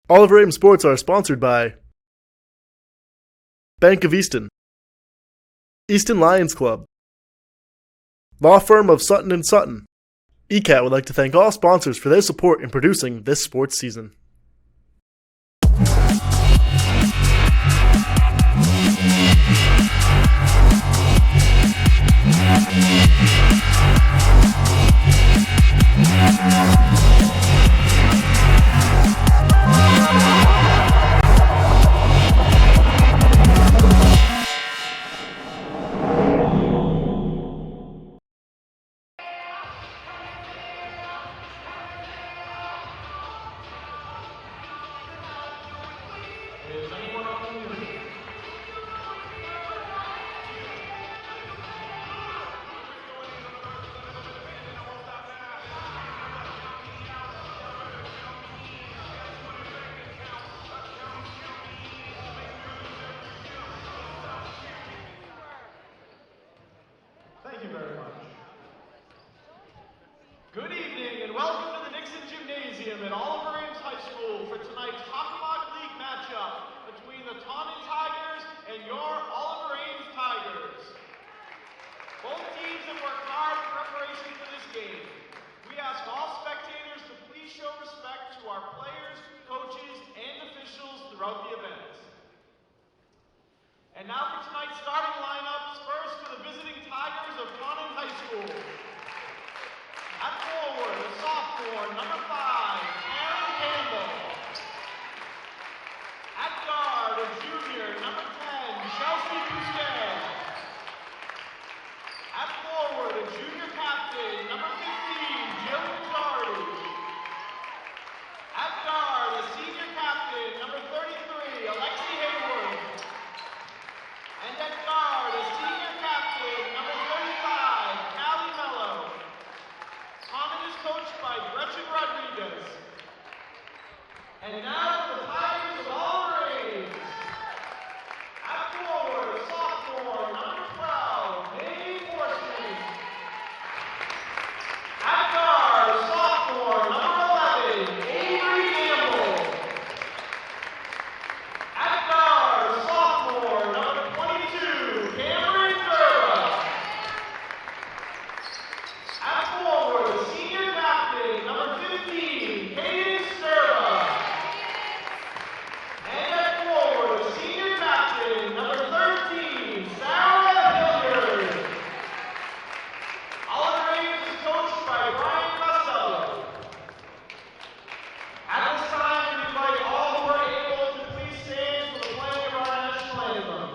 Oliver Ames Sports are sponsored by Bank of Easton, Easton Lions Club, Law Firm of Sutton & Sutton. ECAT would like to thank all sponsors for their support in producing this sports season. Thank you very much. Good evening and welcome to the Nixon Gymnasium at Oliver Ames High School for tonight's Hockomock League matchup between the Taunton Tigers and your Oliver Ames Tigers. Both teams have worked hard in preparation for this game. We ask all spectators to please show respect to our players, coaches, and officials throughout the event. And now for tonight's starting lineups, first to the visiting Tigers of Taunton High School. At forward, a sophomore, number 5, Aaron Campbell. At guard, a junior, number 10, Chelsea Bousquet. At forward, a junior captain, number 15, Jill Jardy. At guard, a senior captain, number 33, Alexi Hayward. And at guard, a senior captain, number 35, Callie Mello. Taunton is coached by Gretchen Rodriguez. And now the Tigers of Oliver Ames. At forward, a sophomore, number 12, Nate Forsman. At guard, a sophomore, number 11, Avery Gamble. At guard, a sophomore, number 22, Cameron Thurba. At forward, a senior captain, number 15, Hayden Sturba. And at forward, a senior captain, number 13, Sarah Hilliard. Oliver Ames is coached by Brian Costello. At this time, we invite all who are able to please stand for the playing of our national anthem.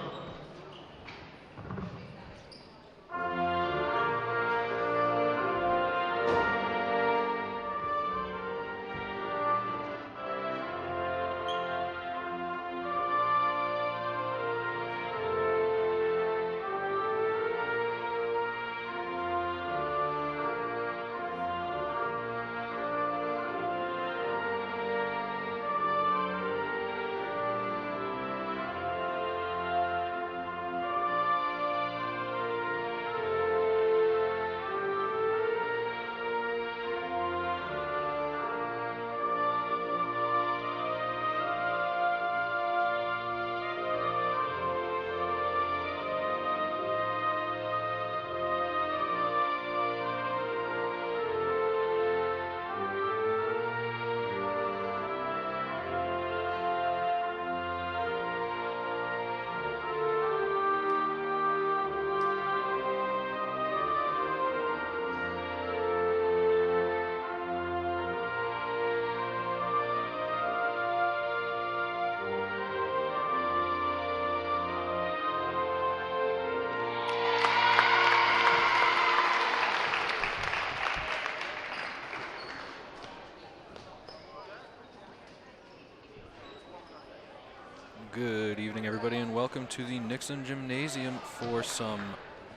Good evening, everybody, and welcome to the Nixon Gymnasium for some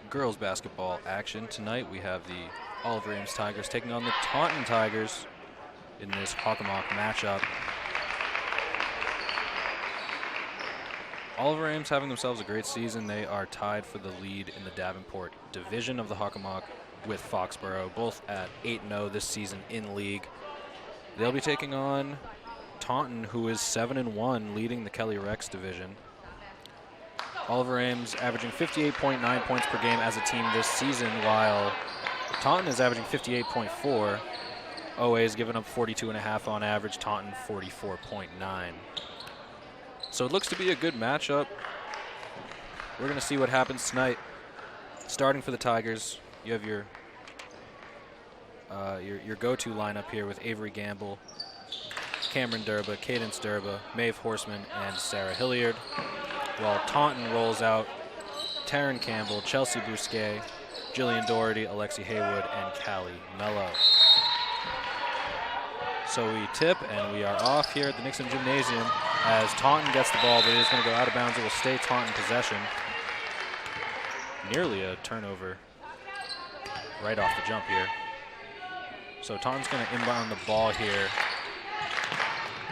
girls basketball action. Tonight we have the Oliver Ames Tigers taking on the Taunton Tigers in this Hockomock matchup. Oliver Ames having themselves a great season. They are tied for the lead in the Davenport division of the Hockomock with Foxborough, both at 8-0 this season in league. They'll be taking on Taunton, who is 7-1, leading the Kelly Rex division. Oliver Ames averaging 58.9 points per game as a team this season, while Taunton is averaging 58.4. OA is giving up 42.5 on average, Taunton 44.9. So it looks to be a good matchup. We're going to see what happens tonight. Starting for the Tigers, you have your go-to lineup here with Avery Gamble, Cameron Durba, Cadence Durba, Maeve Horseman, and Sarah Hilliard. While Taunton rolls out Taryn Campbell, Chelsea Bousquet, Jillian Doherty, Alexi Haywood, and Callie Mello. So we tip and we are off here at the Nixon Gymnasium as Taunton gets the ball, but it is going to go out of bounds. It will stay Taunton possession. Nearly a turnover right off the jump here. So Taunton's going to inbound the ball here.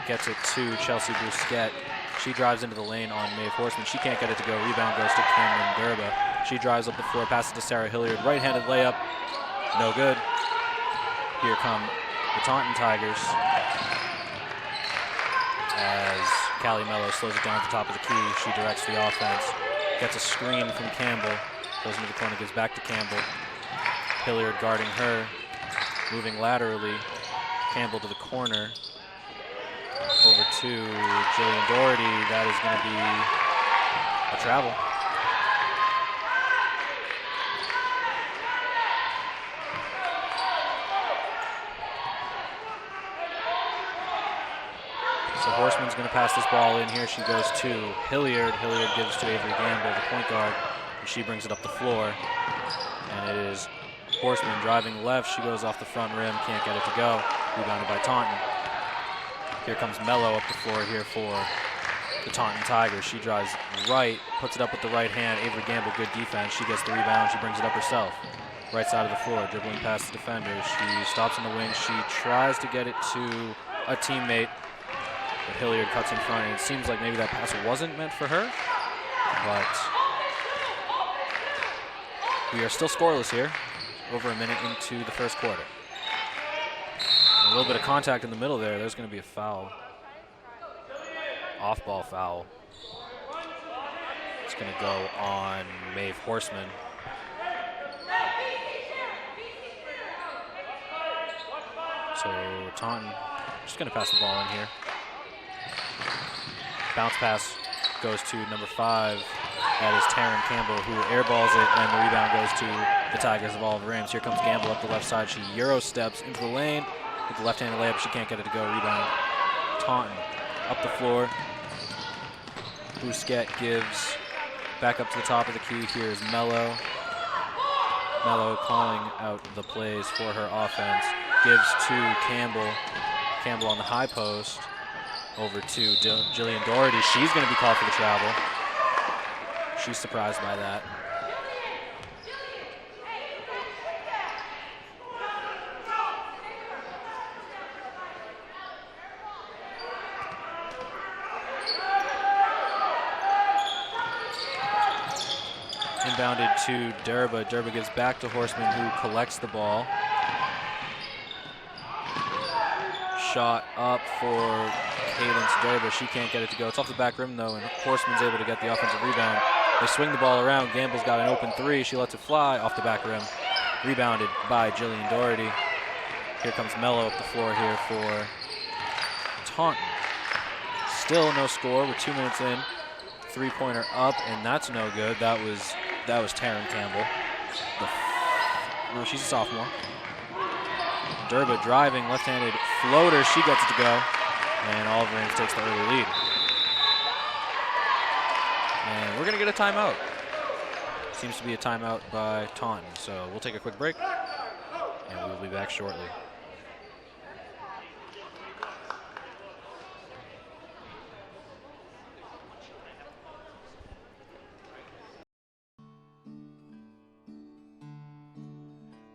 Gets it to Chelsea Bousquet. She drives into the lane on Maeve Horseman. She can't get it to go. Rebound goes to Cameron Durba. She drives up the floor, passes to Sarah Hilliard. Right-handed layup, no good. Here come the Taunton Tigers as Callie Mello slows it down at the top of the key. She directs the offense. Gets a screen from Campbell. Goes into the corner, gives back to Campbell. Hilliard guarding her. Moving laterally. Campbell to the corner. Over to Jillian Doherty. That is going to be a travel. So Horseman's going to pass this ball in here. She goes to Hilliard. Hilliard gives to Avery Gamble, the point guard, and she brings it up the floor. And it is Horseman driving left. She goes off the front rim, can't get it to go. Rebounded by Taunton. Here comes Mello up the floor here for the Taunton Tigers. She drives right, puts it up with the right hand. Avery Gamble, good defense. She gets the rebound. She brings it up herself. Right side of the floor, dribbling past the defender. She stops in the wing. She tries to get it to a teammate, but Hilliard cuts in front, and it seems like maybe that pass wasn't meant for her. But we are still scoreless here, over a minute into the first quarter. A little bit of contact in the middle there. There's going to be a foul. Off-ball foul. It's going to go on Maeve Horseman. So Taunton just going to pass the ball in here. Bounce pass goes to number 5. That is Taryn Campbell, who airballs it, and the rebound goes to the Tigers of Oliver Ames. Here comes Gamble up the left side. She Euro steps into the lane. With the left-handed layup, she can't get it to go. Rebound. Taunton up the floor. Bousquet gives back up to the top of the key. Here is Mello. Mello calling out the plays for her offense. Gives to Campbell. Campbell on the high post. Over to Jillian Doherty. She's going to be called for the travel. She's surprised by that. Inbounded to Durba. Durba gives back to Horseman, who collects the ball. Shot up for Cadence Durba. She can't get it to go. It's off the back rim, though, and Horseman's able to get the offensive rebound. They swing the ball around. Gamble's got an open 3. She lets it fly off the back rim. Rebounded by Jillian Doherty. Here comes Mello up the floor here for Taunton. Still no score. We're 2 minutes in. 3-pointer up, and that's no good. That was Taryn Campbell. She's a sophomore. Durba driving, left-handed floater. She gets it to go, and Oliver Ames takes the early lead. And we're going to get a timeout. Seems to be a timeout by Taunton. So we'll take a quick break, and we'll be back shortly.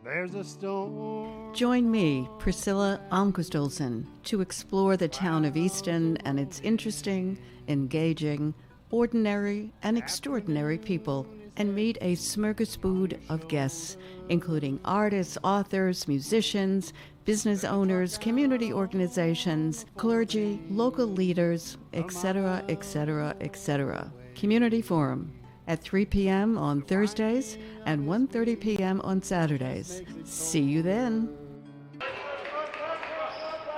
There's a storm. Join me, Priscilla Almquist-Olsen, to explore the town of Easton and its interesting, engaging, ordinary, and extraordinary people and meet a smorgasbord of guests, including artists, authors, musicians, business owners, community organizations, clergy, local leaders, etc., etc., etc. Community Forum at 3 p.m. on Thursdays and 1:30 p.m. on Saturdays. See you then.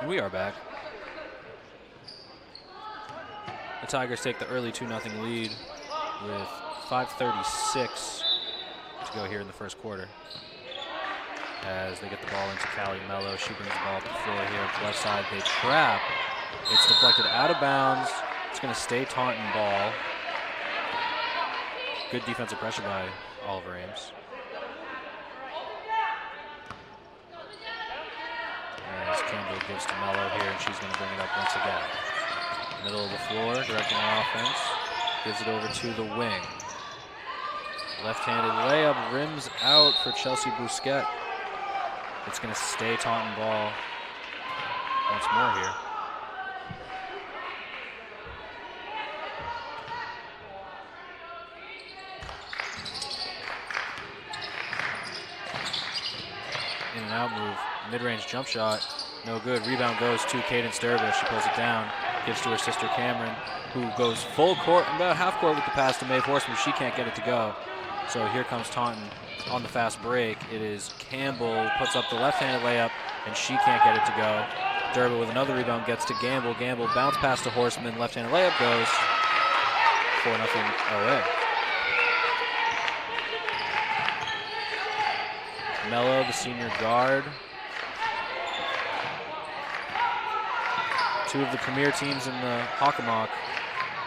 We are back. The Tigers take the early 2-0 lead with 5:36 to go here in the first quarter. As they get the ball into Callie Mello, she brings the ball up the floor here at the left side. They trap. It's deflected out of bounds. It's going to stay Taunton ball. Good defensive pressure by Oliver Ames. As Campbell gives to Mello here, and she's going to bring it up once again. Middle of the floor, directing our offense. Gives it over to the wing. Left-handed layup, rims out for Chelsea Bousquet. It's going to stay Taunton ball once more here. In and out move, mid-range jump shot, no good. Rebound goes to Cadence Durba. She pulls it down, gives to her sister Cameron, who goes full court, about half court with the pass to Maeve Horseman. She can't get it to go. So here comes Taunton on the fast break. It is Campbell, puts up the left-handed layup, and she can't get it to go. Durba with another rebound gets to Gamble. Gamble bounce pass to Horseman, left-handed layup goes. 4-0 OA. Mello, the senior guard. Two of the premier teams in the Hockomock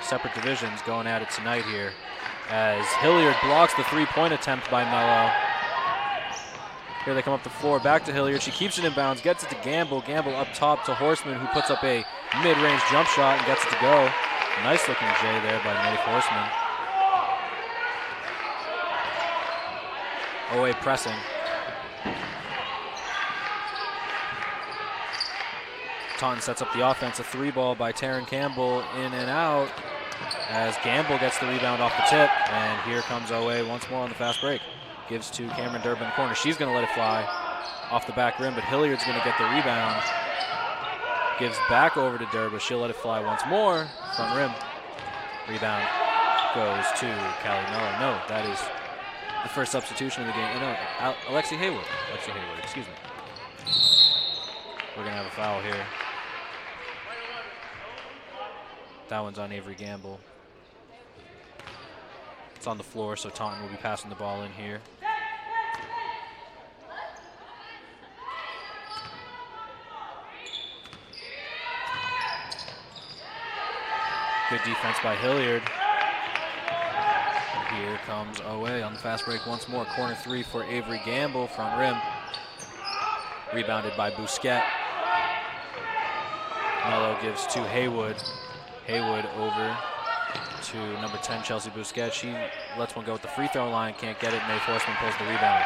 separate divisions going at it tonight here. As Hilliard blocks the three-point attempt by Mello. Here they come up the floor, back to Hilliard. She keeps it in bounds, gets it to Gamble. Gamble up top to Horseman, who puts up a mid-range jump shot and gets it to go. Nice looking J there by Maeve Horseman. OA pressing. Taunton sets up the offense, a three ball by Taryn Campbell, in and out, as Gamble gets the rebound off the tip, and here comes OA once more on the fast break. Gives to Cameron Durban in the corner. She's going to let it fly off the back rim, but Hilliard's going to get the rebound. Gives back over to Durba. She'll let it fly once more. Front rim. Rebound goes to Callie Mello. No, that is the first substitution of the game. No, Alexi Haywood. Alexi Haywood, excuse me. We're going to have a foul here. That one's on Avery Gamble. It's on the floor, so Taunton will be passing the ball in here. Good defense by Hilliard. And here comes OA on the fast break once more. Corner three for Avery Gamble, front rim. Rebounded by Bousquet. Mello gives to Haywood. Haywood over to number 10, Chelsea Bousquet. She lets one go at the free throw line, can't get it. Maeve Horseman pulls the rebound.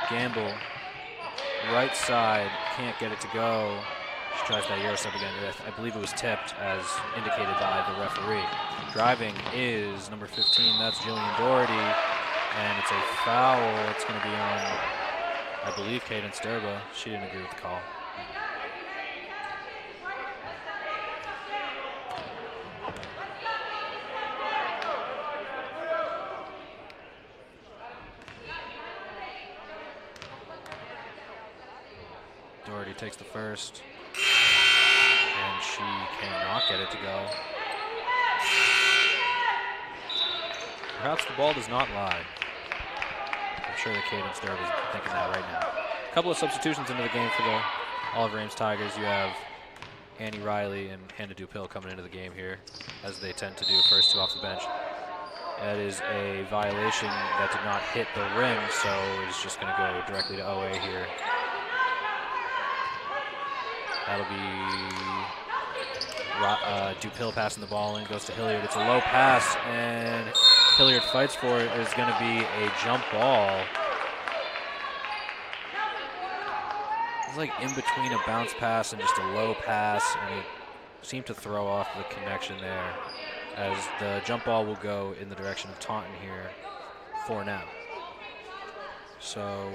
Gamble, right side, can't get it to go. She tries that Euro step again. I believe it was tipped as indicated by the referee. Driving is number 15, that's Jillian Doherty. And it's a foul. It's going to be on, I believe, Cadence Durba. She didn't agree with the call. Doherty takes the first, and she cannot get it to go. Perhaps the ball does not lie. I'm sure the Cadence Durba is thinking that right now. A couple of substitutions into the game for the Oliver Ames Tigers. You have Annie Riley and Hannah Dupil coming into the game here, as they tend to do, first two off the bench. That is a violation that did not hit the rim, so it's just going to go directly to OA here. That'll be Dupil passing the ball in, goes to Hilliard. It's a low pass, and Hilliard fights for it. It's going to be a jump ball. was like in between a bounce pass and just a low pass, and it seemed to throw off the connection there, as the jump ball will go in the direction of Taunton here for now. So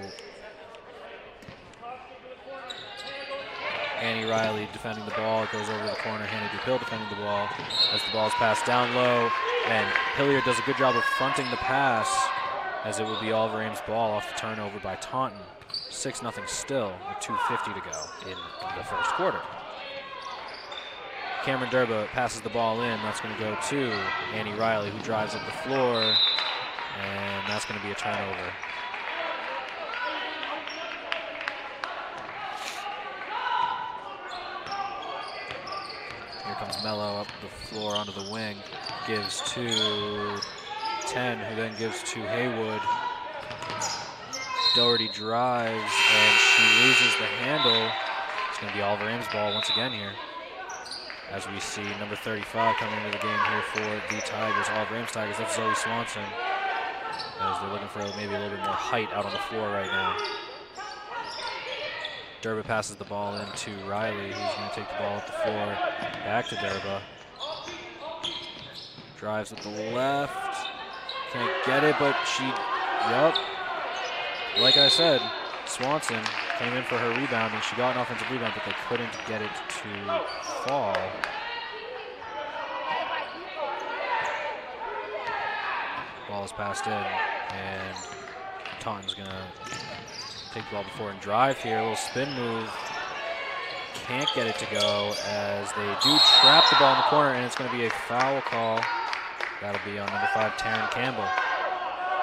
Annie Riley defending the ball, goes over to the corner. Hannah DuPill defending the ball as the ball is passed down low, and Hilliard does a good job of fronting the pass, as it will be Oliver Ames' ball off the turnover by Taunton. 6-0 still with 2:50 to go in the first quarter. Cameron Durba passes the ball in. That's going to go to Annie Riley, who drives up the floor, and that's going to be a turnover. Here comes Mello up the floor onto the wing. Gives to 10, who then gives to Haywood. Doherty drives, and she loses the handle. It's going to be Oliver Ames' ball once again here. As we see number 35 coming into the game here for the Tigers, Oliver Ames Tigers. That's Zoe Swanson, as they're looking for maybe a little bit more height out on the floor right now. Durba passes the ball in to Riley, who's going to take the ball up the floor. Back to Durba. Drives with the left. Can't get it, but she, like I said, Swanson came in for her rebound, and she got an offensive rebound, but they couldn't get it to fall. Ball is passed in, and Taunton's going to take the ball before and drive here. A little spin move. Can't get it to go, as they do trap the ball in the corner, and it's going to be a foul call. That'll be on number 5, Taryn Campbell.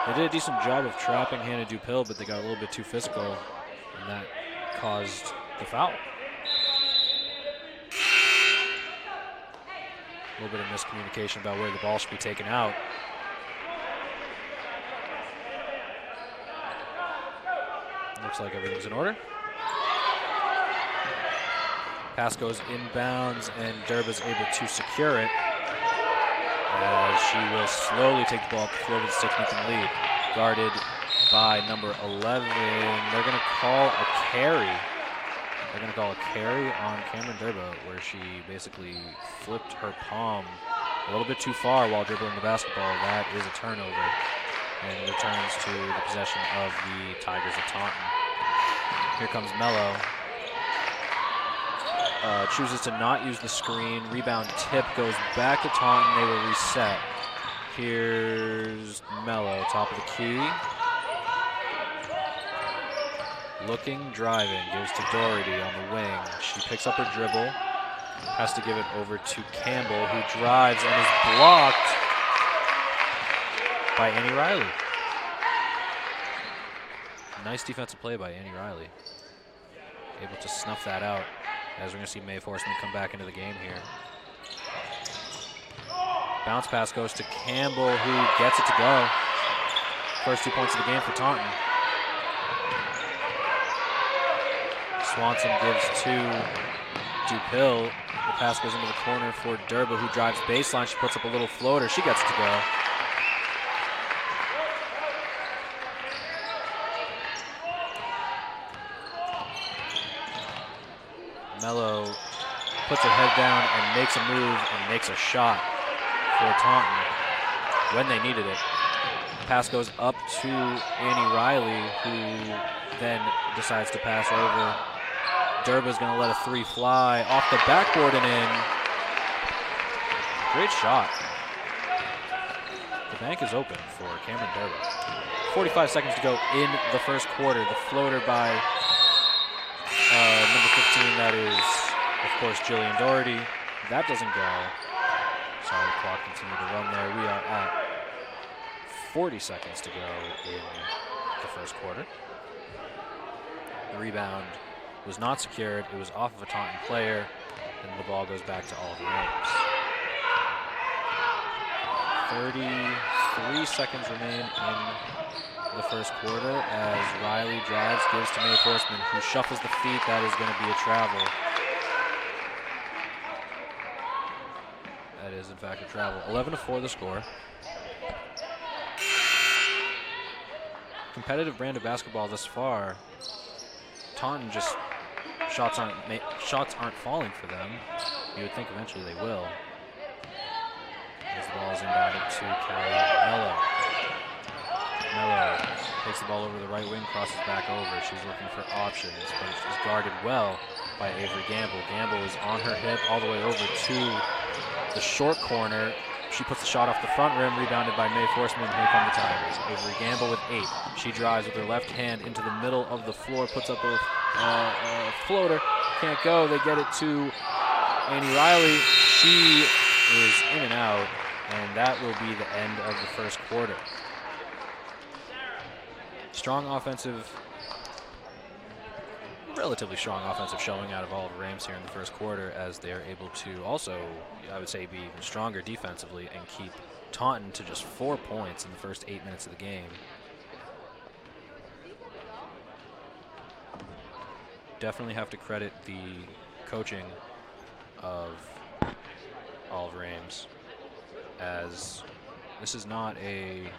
They did a decent job of trapping Hannah DuPill, but they got a little bit too physical, and that caused the foul. A little bit of miscommunication about where the ball should be taken out. Looks like everything's in order. Pass goes inbounds, and Durba's able to secure it, as she will slowly take the ball up the floor with a 6-0 lead. Guarded by number 11. They're going to call a carry. They're going to call a carry on Cameron Durba, where she basically flipped her palm a little bit too far while dribbling the basketball. That is a turnover, and returns to the possession of the Tigers of Taunton. Here comes Mello. Chooses to not use the screen. Rebound tip goes back to Taunton. They will reset. Here's Mello, top of the key. Looking, driving, gives to Doherty on the wing. She picks up her dribble, has to give it over to Campbell, who drives and is blocked by Annie Riley. Nice defensive play by Annie Riley. Able to snuff that out, as we're going to see Mae Forsman come back into the game here. Bounce pass goes to Campbell, who gets it to go. First 2 points of the game for Taunton. Swanson gives to DuPill. The pass goes into the corner for Durba, who drives baseline. She puts up a little floater. She gets it to go. Mello puts her head down and makes a move and makes a shot for Taunton when they needed it. Pass goes up to Annie Riley, who then decides to pass over. Durba's going to let a 3 fly off the backboard and in. Great shot. The bank is open for Cameron Durba. 45 seconds to go in the first quarter. The floater by number 15, that is, of course, Jillian Doherty. That doesn't go. Sorry, the clock continued to run there. We are at 40 seconds to go in the first quarter. The rebound was not secured. It was off of a Taunton player, and the ball goes back to Oliver Ames. 33 seconds remain in the first quarter as Riley drives, gives to Mae Forsman, who shuffles the feet. That is going to be a travel. That is, in fact, a travel. 11-4 the score. Competitive brand of basketball thus far. Taunton just shots aren't falling for them. You would think eventually they will. As the ball is inbounded to Callie Mello. Mello takes the ball over the right wing, crosses back over. She's looking for options, but she's guarded well by Avery Gamble. Gamble is on her hip all the way over to the short corner. She puts the shot off the front rim, rebounded by Mae Forsman. Here come the Tigers. Avery Gamble with 8. She drives with her left hand into the middle of the floor, puts up a floater. Can't go. They get it to Annie Riley. She is in and out, and that will be the end of the first quarter. Relatively strong offensive showing out of Oliver Ames here in the first quarter, as they're able to also, I would say, be even stronger defensively and keep Taunton to just 4 points in the first 8 minutes of the game. Definitely have to credit the coaching of Oliver Ames, as this is not a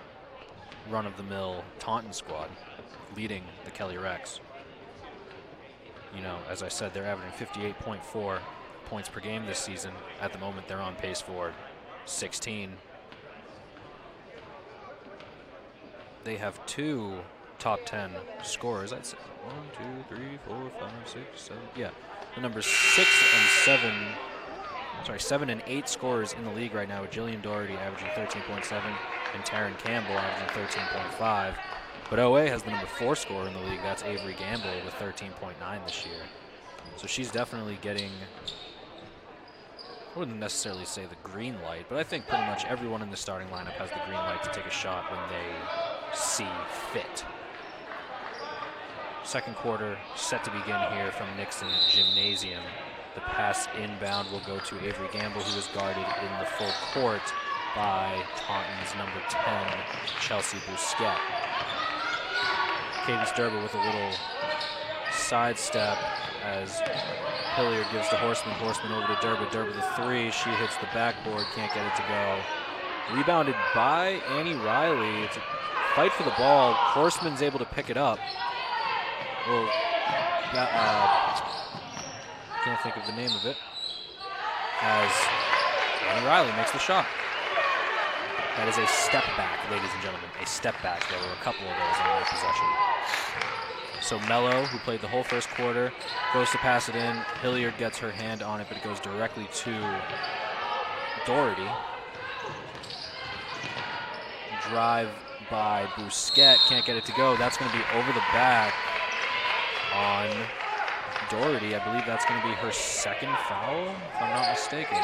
run-of-the-mill Taunton squad leading the Kelly Rex. You know, as I said, they're averaging 58.4 points per game this season. At the moment, they're on pace for 16. They have 2 top 10 scorers. That's 1, 2, 3, 4, 5, 6, 7. Yeah, the numbers 7 and 8 scorers in the league right now, with Jillian Doherty averaging 13.7 and Taryn Campbell averaging 13.5. But OA has the number 4 scorer in the league. That's Avery Gamble with 13.9 this year. So she's definitely getting, I wouldn't necessarily say the green light, but I think pretty much everyone in the starting lineup has the green light to take a shot when they see fit. Second quarter set to begin here from Nixon Gymnasium. The pass inbound will go to Avery Gamble, who is guarded in the full court by Taunton's number 10, Chelsea Bousquet. Katie Sturber with a little sidestep as Hilliard gives to Horseman. Horseman over to Durba. Durba the 3. She hits the backboard, can't get it to go. Rebounded by Annie Riley. It's a fight for the ball. Horseman's able to pick it up. Well, can't think of the name of it. As Annie Riley makes the shot. That is a step back, ladies and gentlemen. A step back. There were a couple of those on their possession. So Mello, who played the whole first quarter, goes to pass it in. Hilliard gets her hand on it, but it goes directly to Doherty. Drive by Bousquet. Can't get it to go. That's going to be over the back on Doherty. I believe that's going to be her second foul, if I'm not mistaken.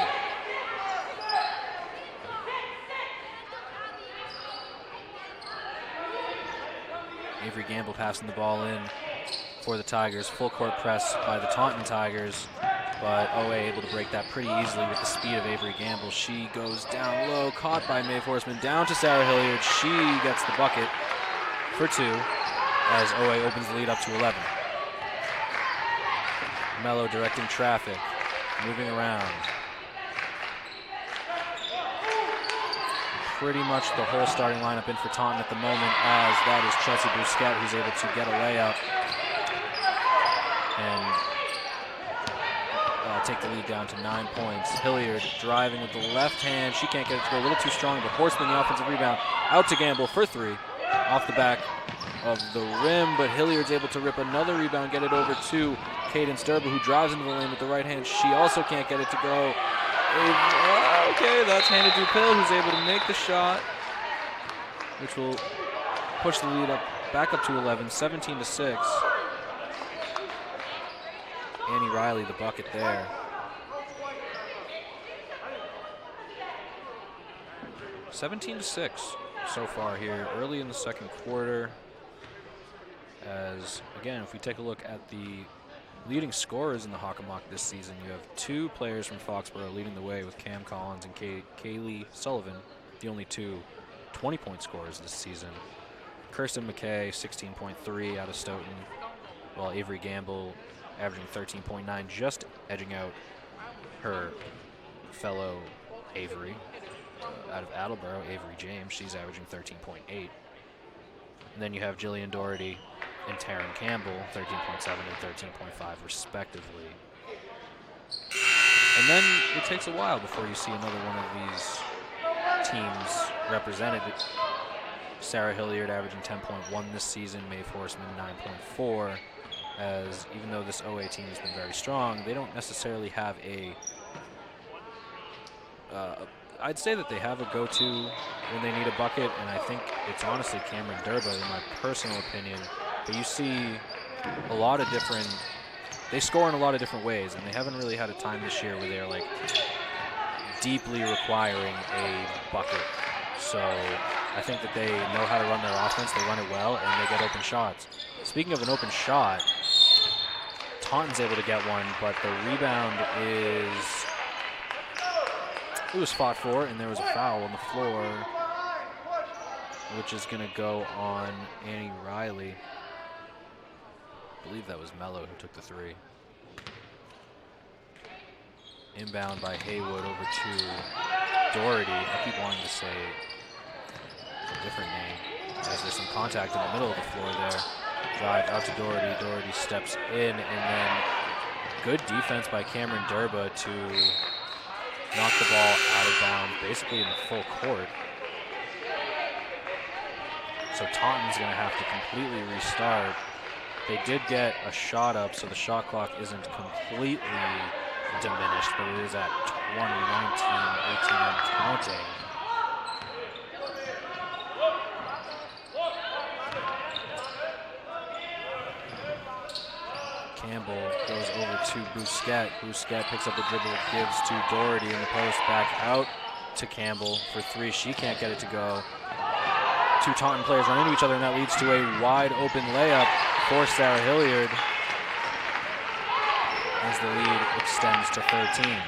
Avery Gamble passing the ball in for the Tigers. Full court press by the Taunton Tigers, but OA able to break that pretty easily with the speed of Avery Gamble. She goes down low, caught by Mae Forsman, down to Sarah Hilliard. She gets the bucket for 2 as OA opens the lead up to 11. Mello directing traffic, moving around. Pretty much the whole starting lineup in for Taunton at the moment, as that is Chelsea Bousquet, who's able to get a layup and take the lead down to 9 points. Hilliard driving with the left hand. She can't get it to go, a little too strong, but Horseman, the offensive rebound, out to Gamble for 3 off the back of the rim, but Hilliard's able to rip another rebound, get it over to Caden Sturba, who drives into the lane with the right hand. She also can't get it to go. Okay, that's Hannah Dupil, who's able to make the shot, which will push the lead back up to 11, 17-6. Annie Riley, the bucket there. 17-6 so far here, early in the second quarter. As, again, if we take a look at the leading scorers in the Hockomock this season, you have 2 players from Foxborough leading the way with Cam Collins and Kaylee Sullivan, the only 2 20-point scorers this season. Kirsten McKay, 16.3 out of Stoughton, while Avery Gamble averaging 13.9, just edging out her fellow Avery. Out of Attleboro, Avery James, she's averaging 13.8. And then you have Jillian Doherty and Taryn Campbell, 13.7 and 13.5 respectively. And then it takes a while before you see another one of these teams represented. Sarah Hilliard averaging 10.1 this season, Maeve Horseman 9.4, as even though this OA team has been very strong, they don't necessarily have I'd say that they have a go-to when they need a bucket, and I think it's honestly Cameron Durba in my personal opinion. But you see a lot of different, they score in a lot of different ways, and they haven't really had a time this year where they're like deeply requiring a bucket. So I think that they know how to run their offense, they run it well, and they get open shots. Speaking of an open shot, Taunton's able to get one, but the rebound it was fought for, and there was a foul on the floor, which is going to go on Annie Riley. I believe that was Mello who took the three. Inbound by Haywood over to Doherty. I keep wanting to say a different name, as there's some contact in the middle of the floor there. Drive out to Doherty. Doherty steps in, and then good defense by Cameron Durba to knock the ball out of bounds, basically in the full court. So Taunton's going to have to completely restart. They did get a shot up, so the shot clock isn't completely diminished, but it is at 20, 19, 18, and counting. Campbell goes over to Bousquet. Bousquet picks up the dribble, gives to Doherty in the post, back out to Campbell for three. She can't get it to go. Two Taunton players run into each other, and that leads to a wide open layup for Sarah Hilliard as the lead extends to 13.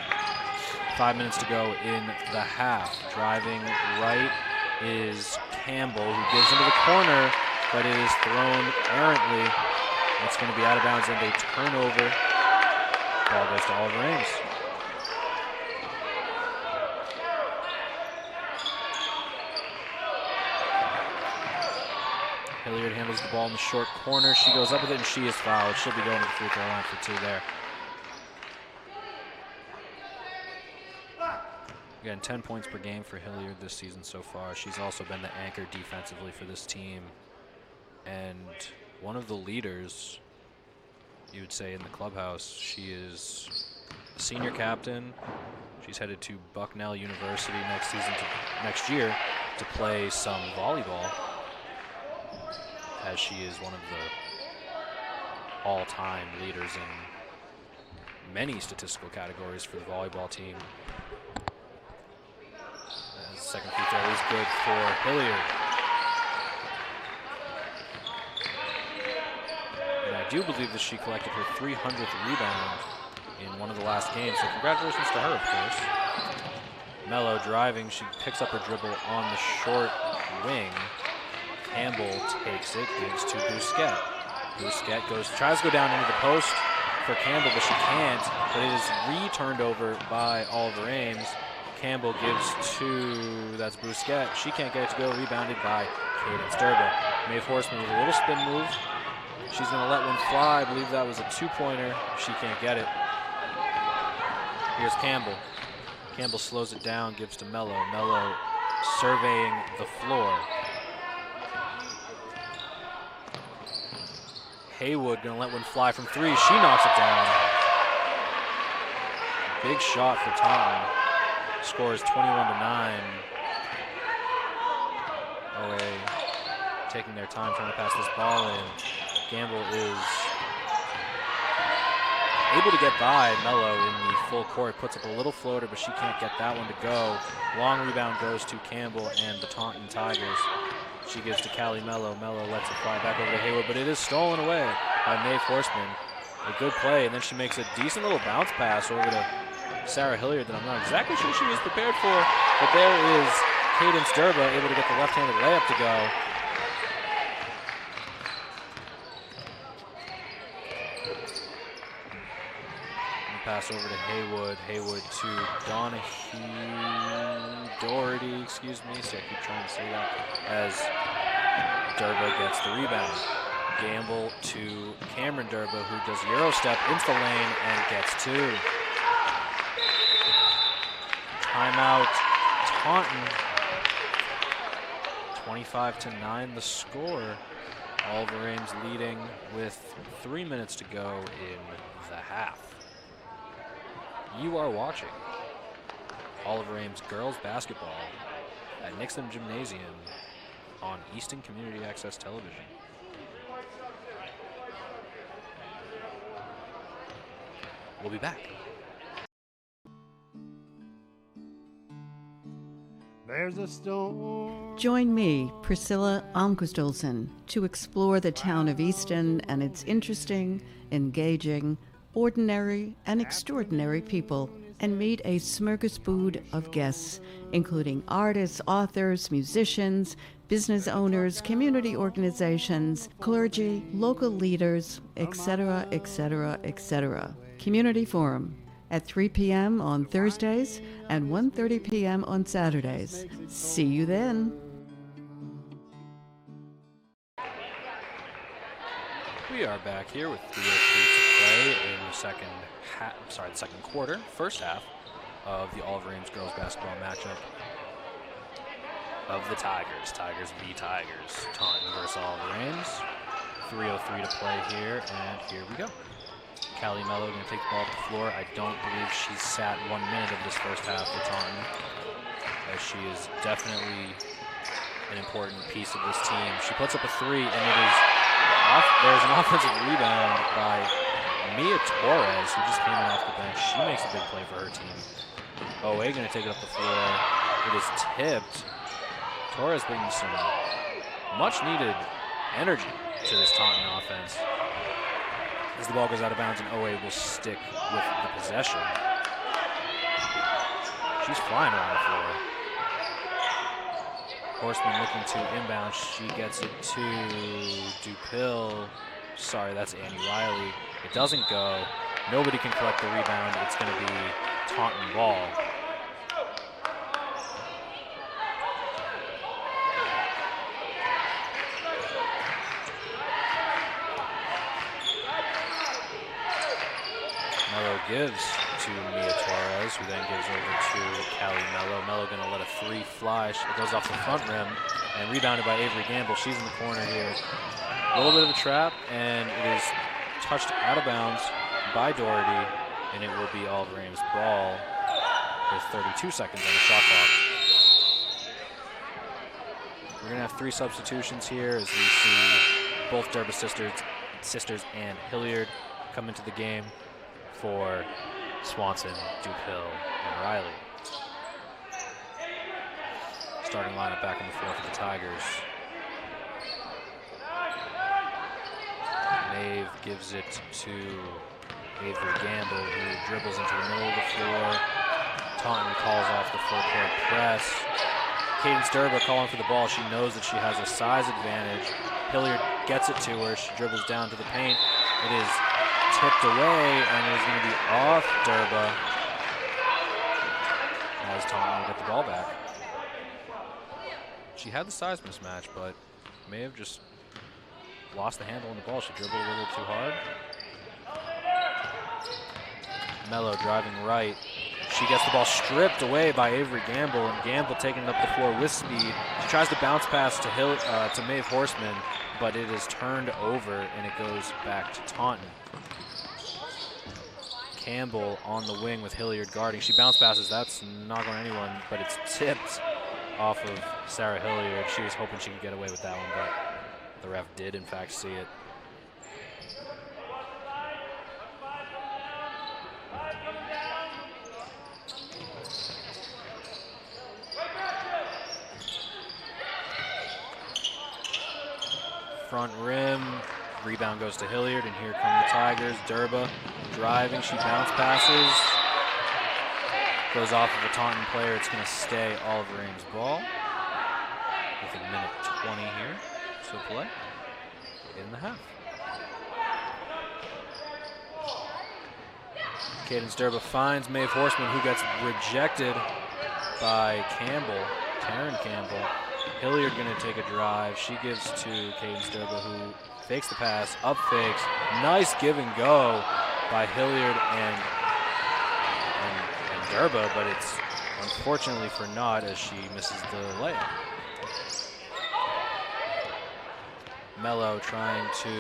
5 minutes to go in the half. Driving right is Campbell, who gives into the corner, but it is thrown errantly. It's going to be out of bounds, and a turnover. Ball goes to Oliver Ames. Hilliard handles the ball in the short corner. She goes up with it, and she is fouled. She'll be going to the free throw line for two there. Again, 10 points per game for Hilliard this season so far. She's also been the anchor defensively for this team, and one of the leaders, you would say, in the clubhouse. She is a senior captain. She's headed to Bucknell University next year to play some volleyball, as she is one of the all-time leaders in many statistical categories for the volleyball team. As the second free throw is good for Hilliard. And I do believe that she collected her 300th rebound in one of the last games, so congratulations to her, of course. Mello driving, she picks up her dribble on the short wing. Campbell takes it, gives to Bousquet. Bousquet tries to go down into the post for Campbell, but she can't. But it is returned over by Oliver Ames. Campbell gives to, that's Bousquet. She can't get it to go, rebounded by Cadence Durba. Maeve Horseman with a little spin move. She's going to let one fly. I believe that was a two-pointer. She can't get it. Here's Campbell. Campbell slows it down, gives to Mello. Mello surveying the floor. Haywood going to let one fly from three. She knocks it down. Big shot for Taunton. Scores 21-9. OA taking their time trying to pass this ball in. Gamble is able to get by Mello in the full court. Puts up a little floater, but she can't get that one to go. Long rebound goes to Campbell and the Taunton Tigers. She gives to Callie Mello. Mello lets it fly back over to Haywood, but it is stolen away by Maeve Horseman. A good play, and then she makes a decent little bounce pass over to Sarah Hilliard that I'm not exactly sure she was prepared for, but there is Cadence Durba able to get the left-handed layup to go. Pass over to Haywood. Haywood to Doherty, excuse me. So I keep trying to say that as Durba gets the rebound. Gamble to Cameron Durba, who does Euro step into the lane and gets 2. Timeout, Taunton. 25-9 the score. Oliver Ames leading with 3 minutes to go in the half. You are watching Oliver Ames girls basketball at Nixon Gymnasium on Easton Community Access Television. We'll be back. There's a storm. Join me, Priscilla Almquist-Olsen, to explore the town of Easton and its interesting, engaging, ordinary, and extraordinary people, and meet a smorgasbord of guests, including artists, authors, musicians, business owners, community organizations, clergy, local leaders, etc., etc., etc. Community Forum at 3 p.m. on Thursdays and 1:30 p.m. on Saturdays. See you then. We are back here with 3:03 to play in the second quarter, first half of the Oliver Ames girls basketball matchup of the Tigers. Tigers v. Tigers. Taunton versus Oliver Ames. 3:03 to play here, and here we go. Callie Mello going to take the ball to the floor. I don't believe she's sat 1 minute of this first half for Taunton, as she is definitely an important piece of this team. She puts up a 3, and it is off. There's an offensive rebound by Mia Torres, who just came in off the bench. She makes a big play for her team. OA going to take it up the floor. It is tipped. Torres bringing some much-needed energy to this Taunton offense. As the ball goes out of bounds, and OA will stick with the possession. She's flying around the floor. Horseman looking to inbound. She gets it to Dupil. Sorry, that's Annie Riley. It doesn't go. Nobody can collect the rebound. It's going to be Taunton ball. Mello gives to Mia Torres, who then gives over to Callie Mello. Mello going to let a 3 fly. It goes off the front rim and rebounded by Avery Gamble. She's in the corner here. A little bit of a trap, and it is touched out of bounds by Doherty, and it will be Oliver Ames' ball with 32 seconds on the shot clock. We're going to have 3 substitutions here as we see both Durba sisters and Hilliard come into the game for Swanson, Dupil, and Riley. Starting lineup back on the floor for the Tigers. Maeve gives it to Avery Gamble, who dribbles into the middle of the floor. Taunton calls off the full court press. Cadence Durba calling for the ball. She knows that she has a size advantage. Hilliard gets it to her. She dribbles down to the paint. It is tipped away, and it is going to be off Durba as Taunton will get the ball back. She had the size mismatch, but may have just lost the handle on the ball. She dribbled a little too hard. Mello driving right. She gets the ball stripped away by Avery Gamble, and Gamble taking it up the floor with speed. She tries to bounce pass to Maeve Horseman, but it is turned over, and it goes back to Taunton. Campbell on the wing with Hilliard guarding. She bounce passes. That's not going anyone, but it's tipped off of Sarah Hilliard. She was hoping she could get away with that one, but the ref did, in fact, see it. Front rim, rebound goes to Hilliard, and here come the Tigers. Durba driving, she bounce passes. Goes off of a Taunton player. It's going to stay Oliver Ames' ball with a minute 20 here to play in the half. Cadence Durba finds Maeve Horseman, who gets rejected by Campbell, Taryn Campbell. Hilliard going to take a drive. She gives to Cadence Durba, who fakes the pass, up fakes. Nice give and go by Hilliard and Durba, but it's unfortunately for naught as she misses the layup. Mello trying to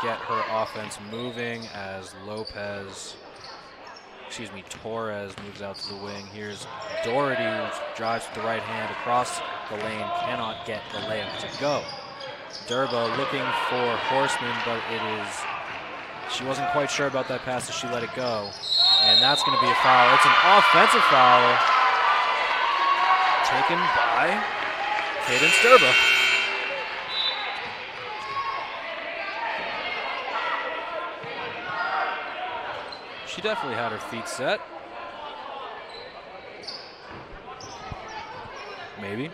get her offense moving as Torres moves out to the wing. Here's Doherty, who drives with the right hand across the lane, cannot get the layup to go. Durba looking for Horseman, but she wasn't quite sure about that pass, so she let it go. And that's going to be a foul. It's an offensive foul taken by Cadence Durba. She definitely had her feet set. Maybe.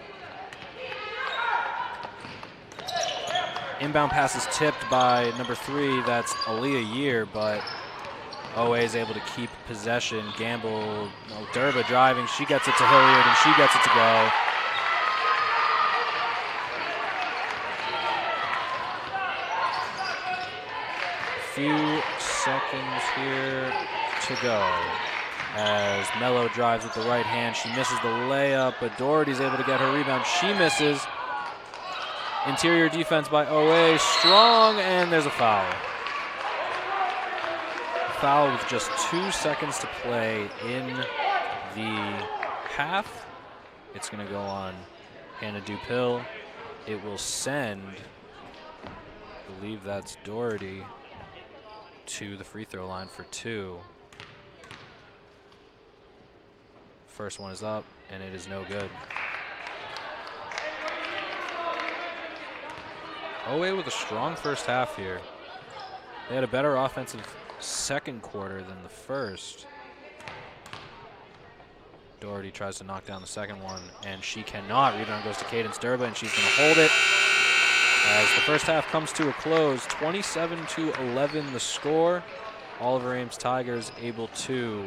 Inbound pass is tipped by number 3. That's Aaliyah Year, but OA is able to keep possession. Gamble, Durba driving. She gets it to Hilliard, and she gets it to go. Few seconds here to go as Mello drives with the right hand. She misses the layup, but Doherty's able to get her rebound. She misses. Interior defense by OA, strong, and there's a foul. Foul with just 2 seconds to play in the half. It's going to go on Hannah Dupill. It will send, I believe that's Doherty, to the free throw line for 2. First one is up, and it is no good. OA with a strong first half here. They had a better offensive second quarter than the first. Doherty tries to knock down the second one, and she cannot. Rebound goes to Cadence Durba, and she's going to hold it. As the first half comes to a close, 27-11 the score. Oliver Ames Tigers able to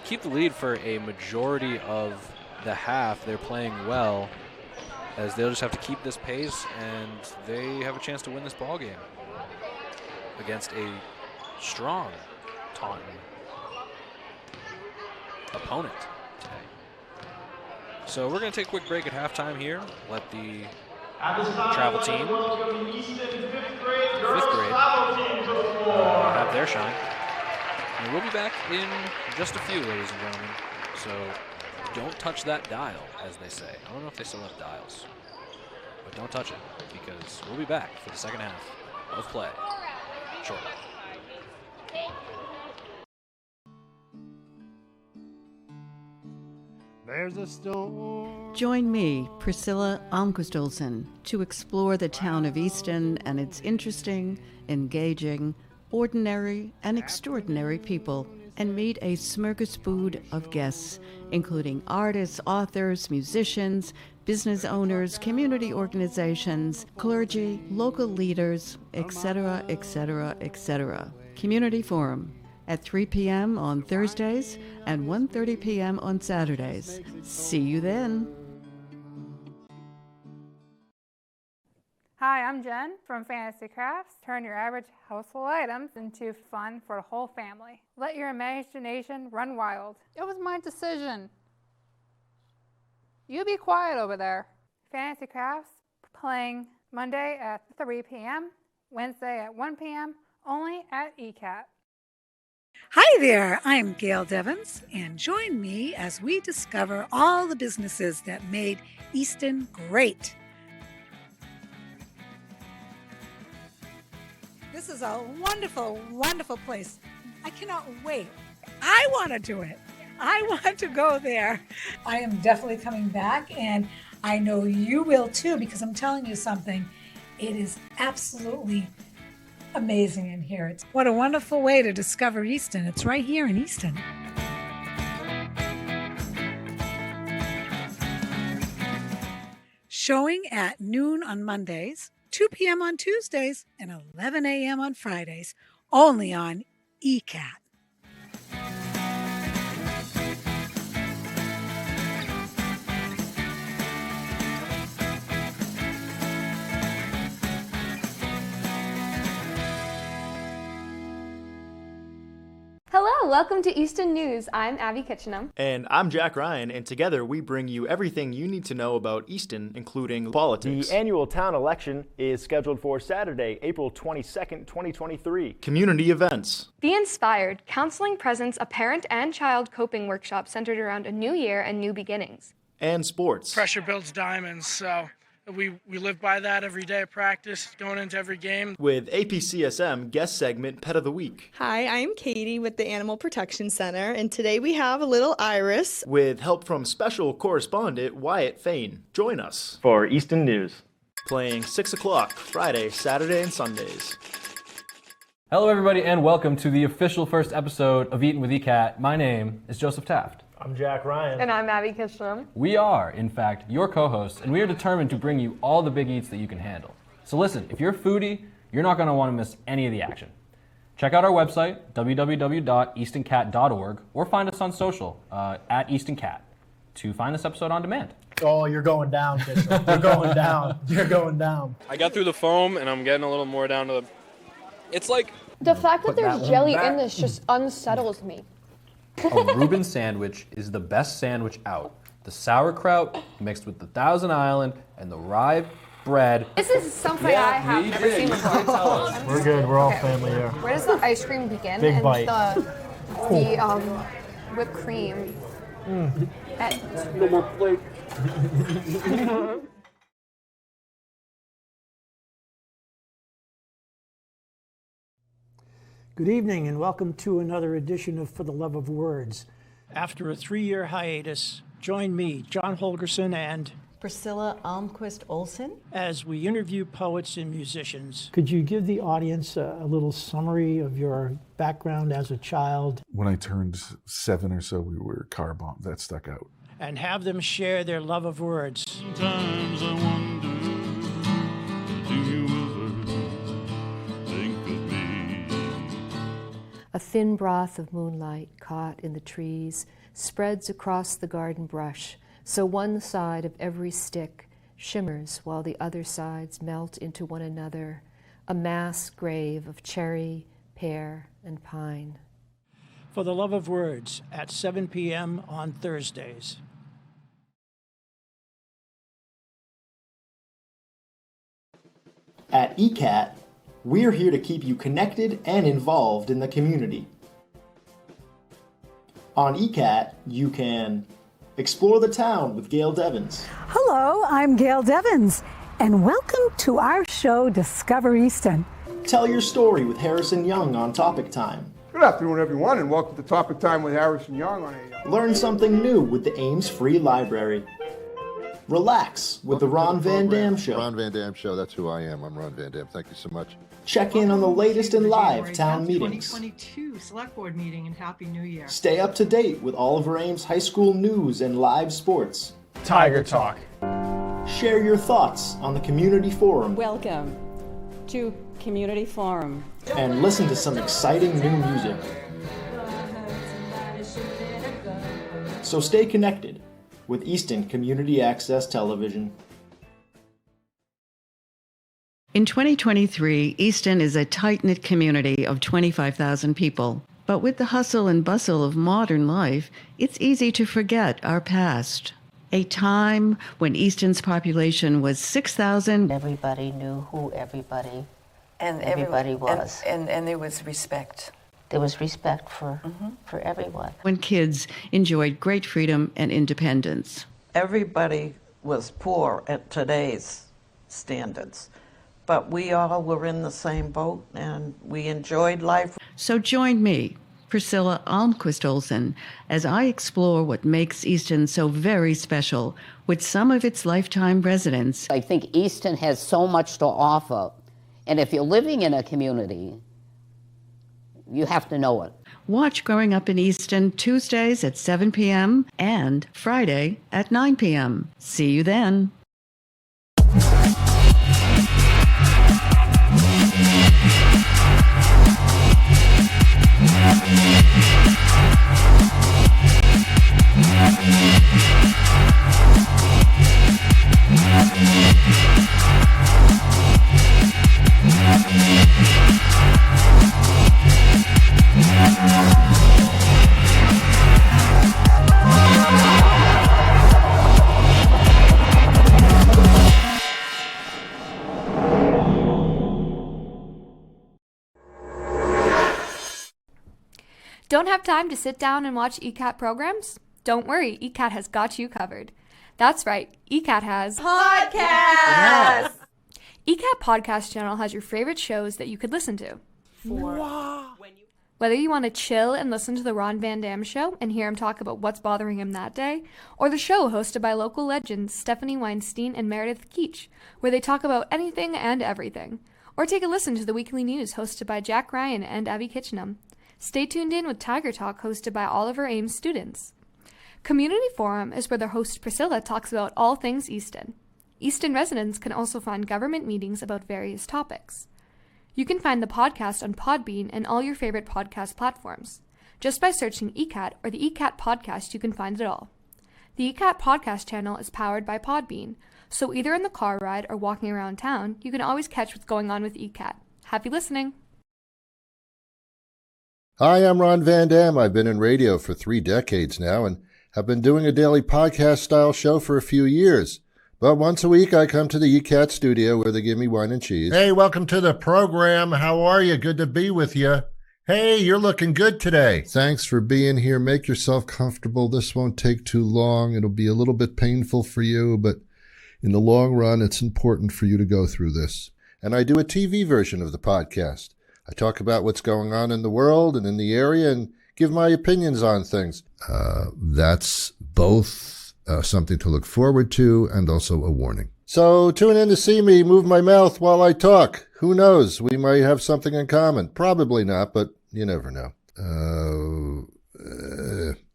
keep the lead for a majority of the half. They're playing well, as they'll just have to keep this pace, and they have a chance to win this ball game against a strong Taunton opponent today. So we're going to take a quick break at halftime here. Let the travel team, fifth grade, have their shine. And we'll be back in just a few, ladies and gentlemen. So don't touch that dial, as they say. I don't know if they still have dials, but don't touch it, because we'll be back for the second half of play shortly. There's a storm. Join me, Priscilla Almquist-Olsen, to explore the town of Easton and its interesting, engaging, ordinary, and extraordinary people, and meet a smorgasbord of guests, including artists, authors, musicians, business owners, community organizations, clergy, local leaders, etc., etc., etc. Community Forum at 3 p.m. on Thursdays and 1:30 p.m. on Saturdays. See you then. Hi, I'm Jen from Fantasy Crafts. Turn your average household items into fun for the whole family. Let your imagination run wild. It was my decision. You be quiet over there. Fantasy Crafts playing Monday at 3 p.m., Wednesday at 1 p.m., only at ECAT. Hi there, I'm Gail Devins, and join me as we discover all the businesses that made Easton great. This is a wonderful, wonderful place. I cannot wait. I want to do it. I want to go there. I am definitely coming back, and I know you will too, because I'm telling you something. It is absolutely amazing in here. What a wonderful way to discover Easton. It's right here in Easton. Showing at noon on Mondays, 2 p.m. on Tuesdays, and 11 a.m. on Fridays, only on ECAT. Hello, welcome to Easton News. I'm Abby Kitchenham. And I'm Jack Ryan, and together we bring you everything you need to know about Easton, including politics. The annual town election is scheduled for Saturday, April 22nd, 2023. Community events. Be Inspired. Counseling presents a parent and child coping workshop centered around a new year and new beginnings. And sports. Pressure builds diamonds, so we live by that every day of practice, going into every game. With APCSM guest segment Pet of the Week. Hi, I'm Katie with the Animal Protection Center, and today we have a little Iris. With help from special correspondent Wyatt Fain. Join us for Easton News. Playing 6 o'clock Friday, Saturday, and Sundays. Hello everybody and welcome to the official first episode of Eatin' with ECAT. My name is Joseph Taft. I'm Jack Ryan. And I'm Abby Kitchenham. We are, in fact, your co-hosts, and we are determined to bring you all the big eats that you can handle. So listen, if you're a foodie, you're not going to want to miss any of the action. Check out our website, www.eastoncat.org, or find us on social, at EastonCat, to find this episode on demand. Oh, you're going down, Kitchenham. You're going down. You're going down. I got through the foam, and I'm getting a little more down to the... It's like... The fact that there's jelly in this just unsettles me. A Reuben sandwich is the best sandwich out. The sauerkraut mixed with the Thousand Island and the rye bread. This is something I have never seen before. We're good. We're all family here. Where does the ice cream begin? Big and bite. the whipped cream. No more plate. Good evening and welcome to another edition of For the Love of Words. After a 3-year hiatus, join me, John Holgerson, and Priscilla Almquist Olsen, as we interview poets and musicians. Could you give the audience a little summary of your background as a child? When I turned 7 or so, we were car bombed. That stuck out. And have them share their love of words. Sometimes I wonder, do you ever think of me? A thin broth of moonlight caught in the trees spreads across the garden brush, so one side of every stick shimmers while the other sides melt into one another, a mass grave of cherry, pear, and pine. For the Love of Words at 7 p.m. on Thursdays. At ECAT, we're here to keep you connected and involved in the community. On ECAT, you can explore the town with Gail Devins. Hello, I'm Gail Devins, and welcome to our show, Discover Easton. Tell your story with Harrison Young on Topic Time. Good afternoon, everyone, and welcome to Topic Time with Harrison Young on a... Learn something new with the Ames Free Library. Relax with the Ron Van Dam Show. Ron Van Dam Show, that's who I am. I'm Ron Van Dam. Thank you so much. Check in on the latest in live town meetings. 2022 Select Board meeting, and Happy New Year. Stay up to date with Oliver Ames High School news and live sports. Tiger Talk. Share your thoughts on the community forum. Welcome to Community Forum. And listen to some exciting new music. So stay connected with Easton Community Access Television. In 2023, Easton is a tight-knit community of 25,000 people. But with the hustle and bustle of modern life, it's easy to forget our past. A time when Easton's population was 6,000. Everybody knew who everybody everybody was. And there was respect. There was respect for everyone. When kids enjoyed great freedom and independence. Everybody was poor at today's standards, but we all were in the same boat and we enjoyed life. So join me, Priscilla Almquist Olsen, as I explore what makes Easton so very special with some of its lifetime residents. I think Easton has so much to offer, and if you're living in a community, you have to know it. Watch Growing Up in Easton Tuesdays at 7 p.m. and Friday at 9 p.m. See you then. Don't have time to sit down and watch ECAT programs? Don't worry, ECAT has got you covered. That's right, ECAT has Podcast! ECAT Podcast Channel has your favorite shows that you could listen to. Whether you want to chill and listen to the Ron Van Dam Show and hear him talk about what's bothering him that day, or the show hosted by local legends Stephanie Weinstein and Meredith Keach, where they talk about anything and everything, or take a listen to the weekly news hosted by Jack Ryan and Abby Kitchenham. Stay tuned in with Tiger Talk hosted by Oliver Ames students. Community Forum is where their host Priscilla talks about all things Easton. Easton residents can also find government meetings about various topics. You can find the podcast on Podbean and all your favorite podcast platforms. Just by searching ECAT or the ECAT Podcast, you can find it all. The ECAT Podcast channel is powered by Podbean, so either in the car ride or walking around town, you can always catch what's going on with ECAT. Happy listening! Hi, I'm Ron Van Dam. I've been in radio for 3 decades now and have been doing a daily podcast-style show for a few years. But once a week, I come to the ECAT studio where they give me wine and cheese. Hey, welcome to the program. How are you? Good to be with you. Hey, you're looking good today. Thanks for being here. Make yourself comfortable. This won't take too long. It'll be a little bit painful for you, but in the long run, it's important for you to go through this. And I do a TV version of the podcast. I talk about what's going on in the world and in the area and give my opinions on things. That's both something to look forward to and also a warning. So tune in to see me move my mouth while I talk. Who knows? We might have something in common. Probably not, but you never know.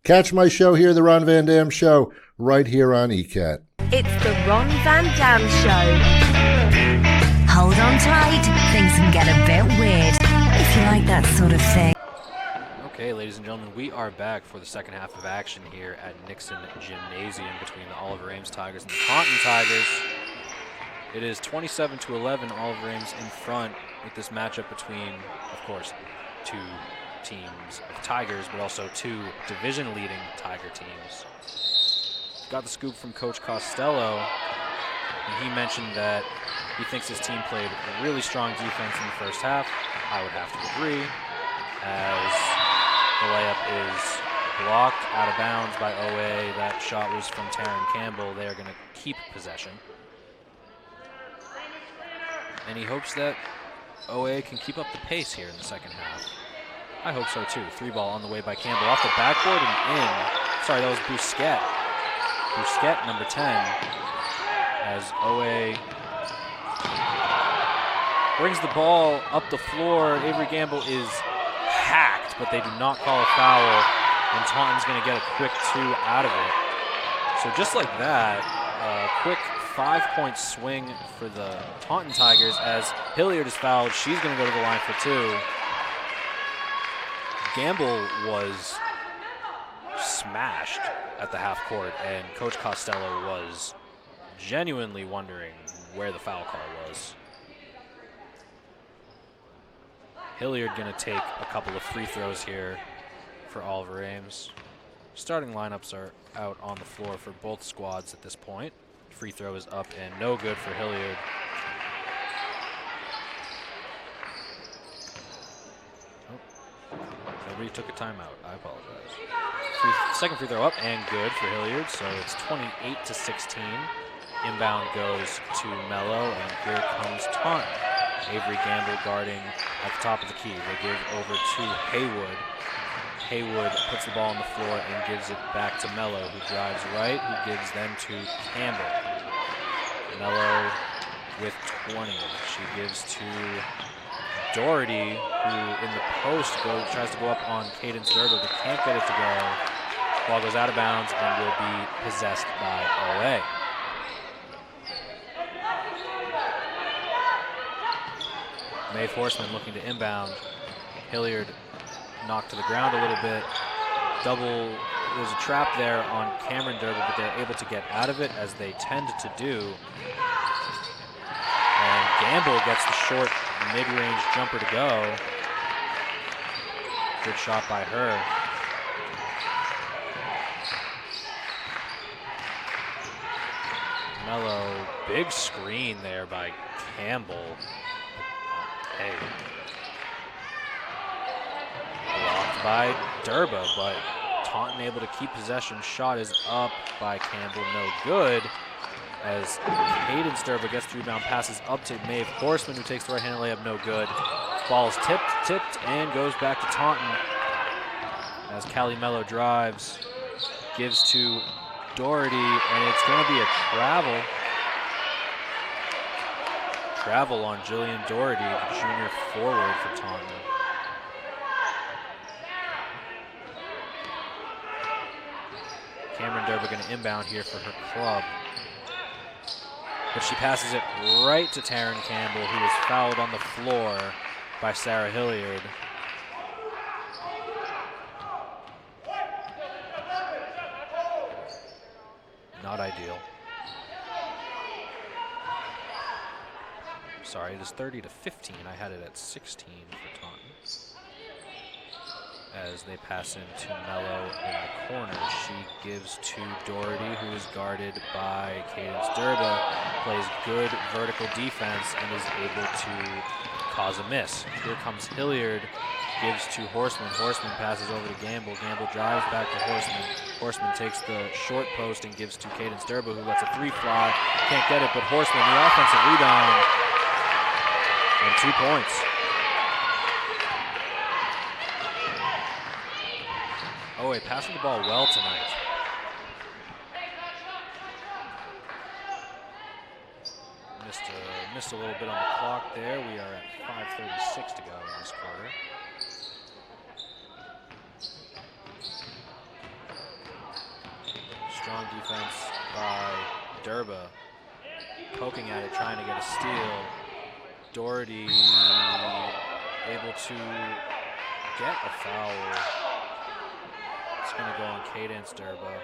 Catch my show here, The Ron Van Dam Show, right here on ECAT. It's the Ron Van Dam Show. Hold on tight, things can get a bit weird, if you like that sort of thing. Okay, ladies and gentlemen, we are back for the second half of action here at Nixon Gymnasium between the Oliver Ames Tigers and the Taunton Tigers. It is 27-11, Oliver Ames in front with this matchup between, of course, 2 teams of Tigers, but also 2 division-leading Tiger teams. Got the scoop from Coach Costello, and he mentioned that he thinks his team played a really strong defense in the first half. I would have to agree, as the layup is blocked out of bounds by OA. That shot was from Taryn Campbell. They are going to keep possession. And he hopes that OA can keep up the pace here in the second half. I hope so too. 3-ball on the way by Campbell off the backboard and in. Sorry, that was Bousquet. Bousquet, number 10, as OA brings the ball up the floor. Avery Gamble is hacked, but they do not call a foul, and Taunton's going to get a quick 2 out of it. So just like that, a quick 5-point swing for the Taunton Tigers as Hilliard is fouled. She's going to go to the line for 2. Gamble was smashed at the half court, and Coach Costello was genuinely wondering where the foul call was. Hilliard going to take a couple of free throws here for Oliver Ames. Starting lineups are out on the floor for both squads at this point. Free throw is up and no good for Hilliard. Oh, nobody took a timeout. I apologize. Second free throw up and good for Hilliard, so it's 28-16. Inbound goes to Mello, and here comes Taunton. Avery Gamble guarding at the top of the key. They give over to Haywood. Haywood puts the ball on the floor and gives it back to Mello, who drives right, who gives then to Campbell. Mello with 20. She gives to Doherty, who in the post tries to go up on Cadence Durber, but can't get it to go. Ball goes out of bounds and will be possessed by OA. Maeve Horseman looking to inbound. Hilliard knocked to the ground a little bit. There's a trap there on Cameron Durber, but they're able to get out of it, as they tend to do. And Gamble gets the short mid-range jumper to go. Good shot by her. Mello, big screen there by Campbell. Hey. Blocked by Durba, but Taunton able to keep possession. Shot is up by Campbell, no good. As Cadence Durba gets the rebound, passes up to Maeve Horseman, who takes the right-handed layup, no good. Ball is tipped, and goes back to Taunton. As Callie Mello drives, gives to Doherty, and it's going to be a travel. Travel on Jillian Doherty, the junior forward for Taunton. Cameron Durba going to inbound here for her club. But she passes it right to Taryn Campbell, who was fouled on the floor by Sarah Hilliard. Not ideal. Sorry, it is 30-15. I had it at 16 for Taunton. As they pass into Mello in the corner. She gives to Doherty, who is guarded by Cadence Durba, plays good vertical defense and is able to cause a miss. Here comes Hilliard, gives to Horseman. Horseman passes over to Gamble. Gamble drives back to Horseman. Horseman takes the short post and gives to Cadence Durba, who lets a three fly. Can't get it, but Horseman, the offensive rebound, and 2 points. Oh, wait, passing the ball well tonight. Missed a little bit on the clock there. We are at 5:36 to go in this quarter. Strong defense by Durba. Poking at it, trying to get a steal. Doherty able to get a foul. It's going to go on Cadence Durba.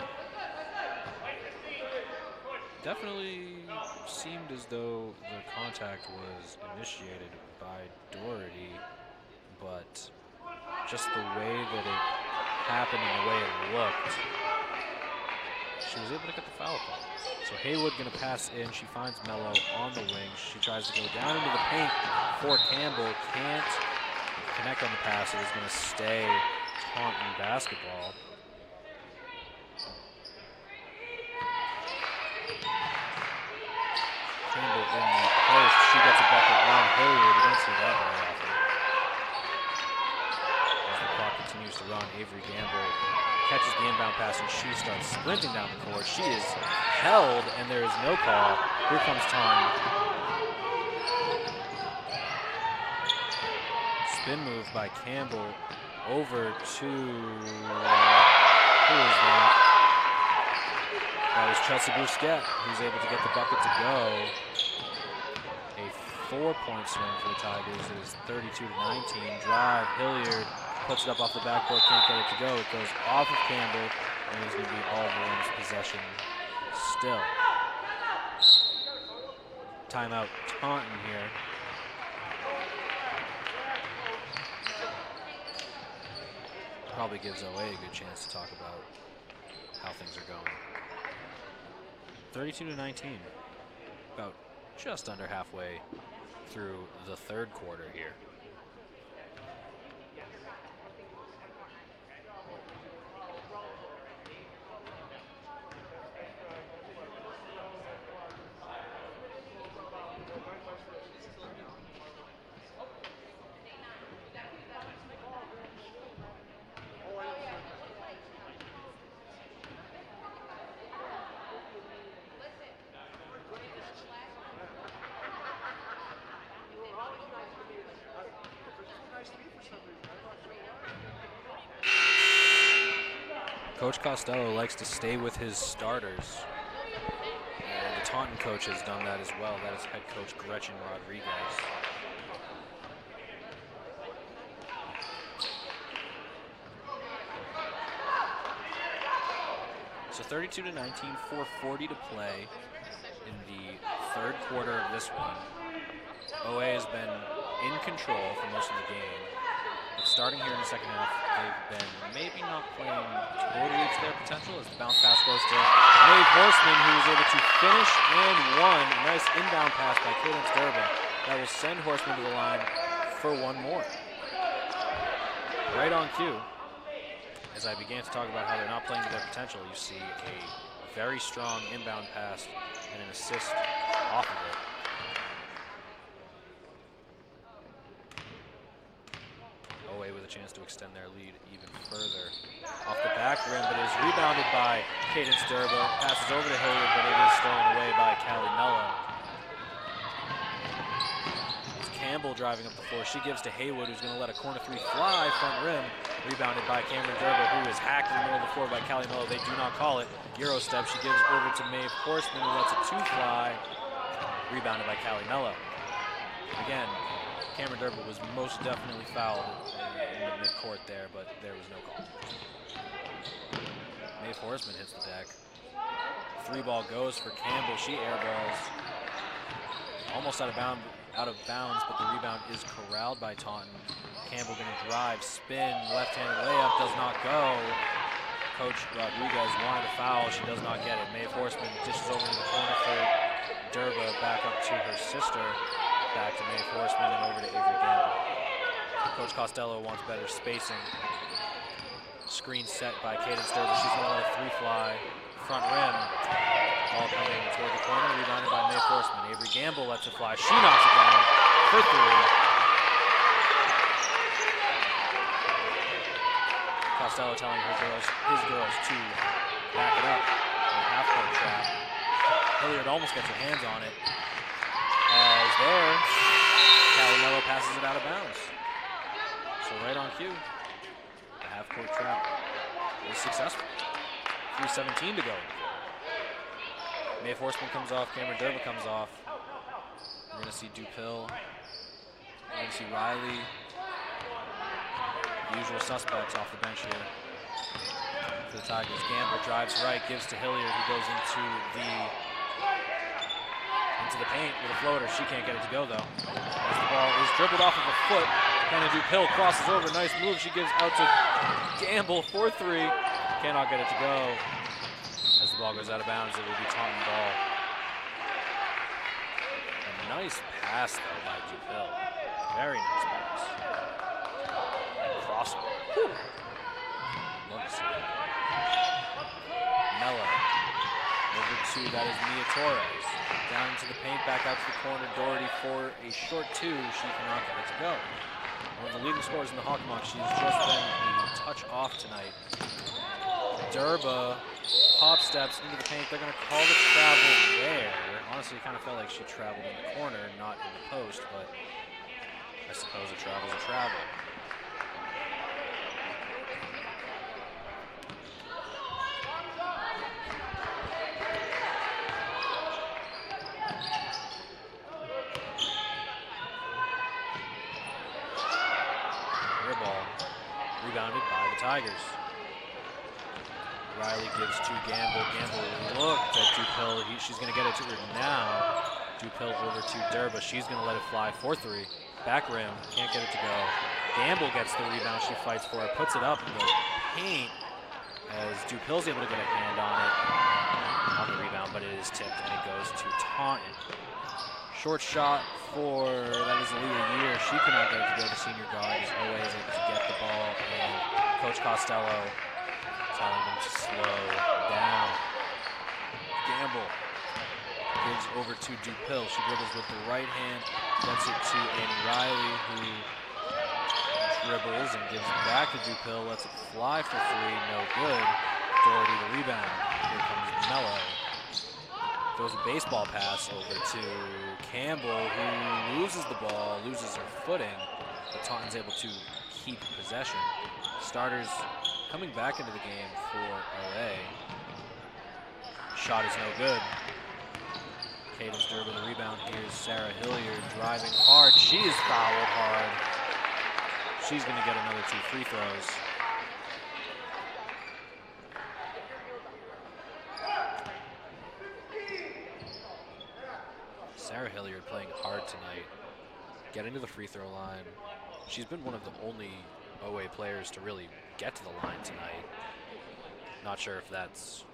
Definitely seemed as though the contact was initiated by Doherty, but just the way that it happened and the way it looked, she was able to get the foul call. So Haywood going to pass in. She finds Mello on the wing. She tries to go down into the paint for Campbell. Can't connect on the pass. It is going to stay Taunton basketball. Campbell in the post. She gets a bucket on Hilliard. We don't see that very often. As the clock continues to run, Avery Gamble catches the inbound pass and she starts sprinting down the court. She is held and there is no call. Here comes Taunton. Spin move by Campbell over to, who is that? That was Chelsea Bousquet, who's able to get the bucket to go. A 4-point swing for the Tigers. It is 32-19. Drive, Hilliard puts it up off the backboard, can't get it to go. It goes off of Campbell, and it's going to be all Williams' possession still. Timeout Taunton here. Probably gives OA a good chance to talk about how things are going. 32-19, about just under halfway through the third quarter here. Coach Costello likes to stay with his starters. And the Taunton coach has done that as well. That is head coach Gretchen Rodriguez. So 32-19, 4:40 to play in the third quarter of this one. OA has been in control for most of the game. But starting here in the second half, they've been maybe not playing totally to their potential as the bounce pass goes to Maeve Horseman, who is able to finish and one. Nice inbound pass by Cadence Durba. That will send Horseman to the line for one more. Right on cue. as I began to talk about how they're not playing to their potential, you see a very strong inbound pass and an assist off of it. OA with a chance to extend their lead even further. Off the back rim, but it is rebounded by Cadence Durba. Passes over to Hilliard, but it is stolen away by Callie Mello. It's Campbell driving up the floor. She gives to Haywood, who's going to let a corner three fly, front rim. Rebounded by Cameron Durba, who is hacked in the middle of the floor by Callie Mello. They do not call it. Euro step. She gives over to Maeve Horseman, who lets a two fly. Rebounded by Callie Mello. Again, Cameron Durba was most definitely fouled in the midcourt there, but there was no call. Maeve Horseman hits the deck. Three ball goes for Campbell. She airballs. Almost out of bounds, but the rebound is corralled by Taunton. Campbell going to drive, spin, left-handed layup, does not go. Coach Rodriguez wanted a foul. She does not get it. Maeve Horseman dishes over to the corner for Durba, back up to her sister. Back to Maeve Horseman and over to Avery Gamble. Coach Costello wants better spacing. Screen set by Cadence Durba. She's going to let a three fly. Front rim. Ball coming toward the corner. Rebounded by Maeve Horseman. Avery Gamble lets it fly. She knocks it down for three. Costello telling his girls to back it up in a half-court trap. Hilliard almost gets her hands on it. As there, Callie Mello passes it out of bounds. So right on cue, the half-court trap is successful. 3:17 to go. Maeve Horseman comes off, Cameron Durba comes off. We're going to see Dupill. We're going to see Riley. The usual suspects off the bench here for the Tigers. Gamble drives right, gives to Hilliard, who goes into the paint with a floater. She can't get it to go, though. As the ball is dribbled off of a foot, Hannah Dupill crosses over. Nice move. She gives out to Gamble for three. Cannot get it to go. As the ball goes out of bounds, it will be Taunton ball. A nice pass, though, by Dupill. Very nice pass. Crossover. Love to see that. Mello. Over to, that is Mia Torres. Down into the paint, back out to the corner. Doherty for a short two. She cannot get it to go. One of the leading scorers in the Hawkmock. She's just been a touch off tonight. Durba pop steps into the paint. They're going to call the travel there. Honestly, it kind of felt like she traveled in the corner, not in the post, but I suppose a travel's a travel. Air ball rebounded by the Tigers. Riley gives to Gamble. Gamble looked at Dupill. She's going to get it to her now. Dupill over to Durba. She's going to let it fly for three. Back rim. Can't get it to go. Gamble gets the rebound. She fights for it. Puts it up in the paint as Dupill's able to get a hand on it on the rebound, but it is tipped and it goes to Taunton. Short shot for, that is Aaliyah Year. She cannot get it to go. The senior guard is always able to get the ball, and Coach Costello telling them to slow down. Gamble gives over to Dupill. She dribbles with the right hand, gets it to Annie Riley, who dribbles and gives it back to Dupill, lets it fly for three, no good. Doherty the rebound. Here comes Mello. Throws a baseball pass over to Campbell, who loses the ball, loses her footing, but Taunton's able to keep possession. Starters coming back into the game for LA. Shot is no good. Cadence Durba the rebound. Here's Sarah Hilliard driving hard. She is fouled hard. She's going to get another 2 free throws. Sarah Hilliard playing hard tonight. Getting to the free throw line. She's been one of the only OA players to really get to the line tonight. Not sure if that's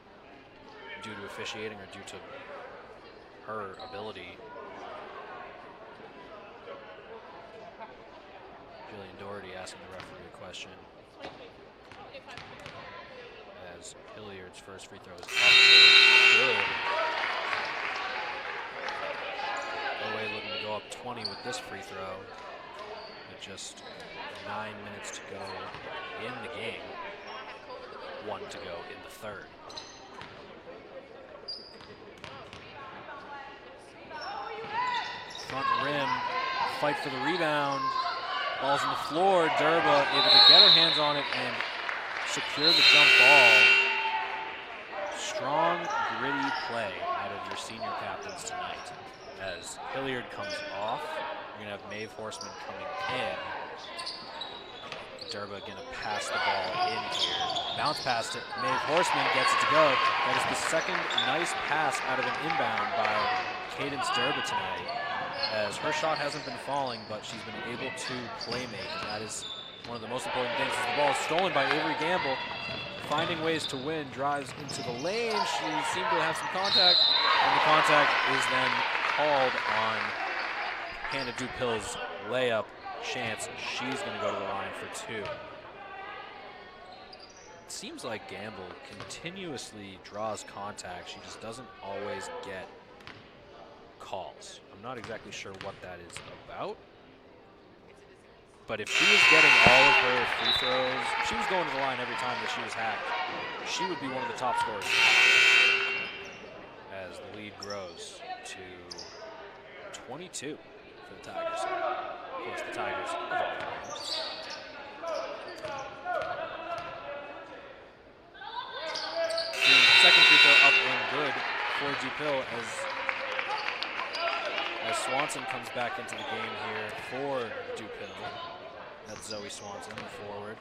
due to officiating or due to her ability. Jillian Doherty asking the referee a question. As Hilliard's first free throw is up. Good. Owe looking to go up 20 with this free throw. With just 9 minutes to go in the game. 1 to go in the third. Front rim, fight for the rebound. Ball's on the floor. Durba able to get her hands on it and secure the jump ball. Strong, gritty play out of your senior captains tonight. As Hilliard comes off, you're going to have Maeve Horseman coming in. Durba going to pass the ball in here. Bounce past it. Maeve Horseman gets it to go. That is the second nice pass out of an inbound by Cadence Durba tonight. As her shot hasn't been falling, but she's been able to play make, and that is one of the most important things. As the ball is stolen by Avery Gamble, finding ways to win, drives into the lane. She seemed to have some contact, and the contact is then called on Hannah Dupill's layup chance. She's going to go to the line for 2. It seems like Gamble continuously draws contact. She just doesn't always get calls. I'm not exactly sure what that is about. But if she was getting all of her free throws, if she was going to the line every time that she was hacked, she would be one of the top scorers. As the lead grows to 22 for the Tigers. Of course, the Tigers of all times. The second free throw up and good for Dupill as Swanson comes back into the game here for Dupill. That's Zoe Swanson, the forward,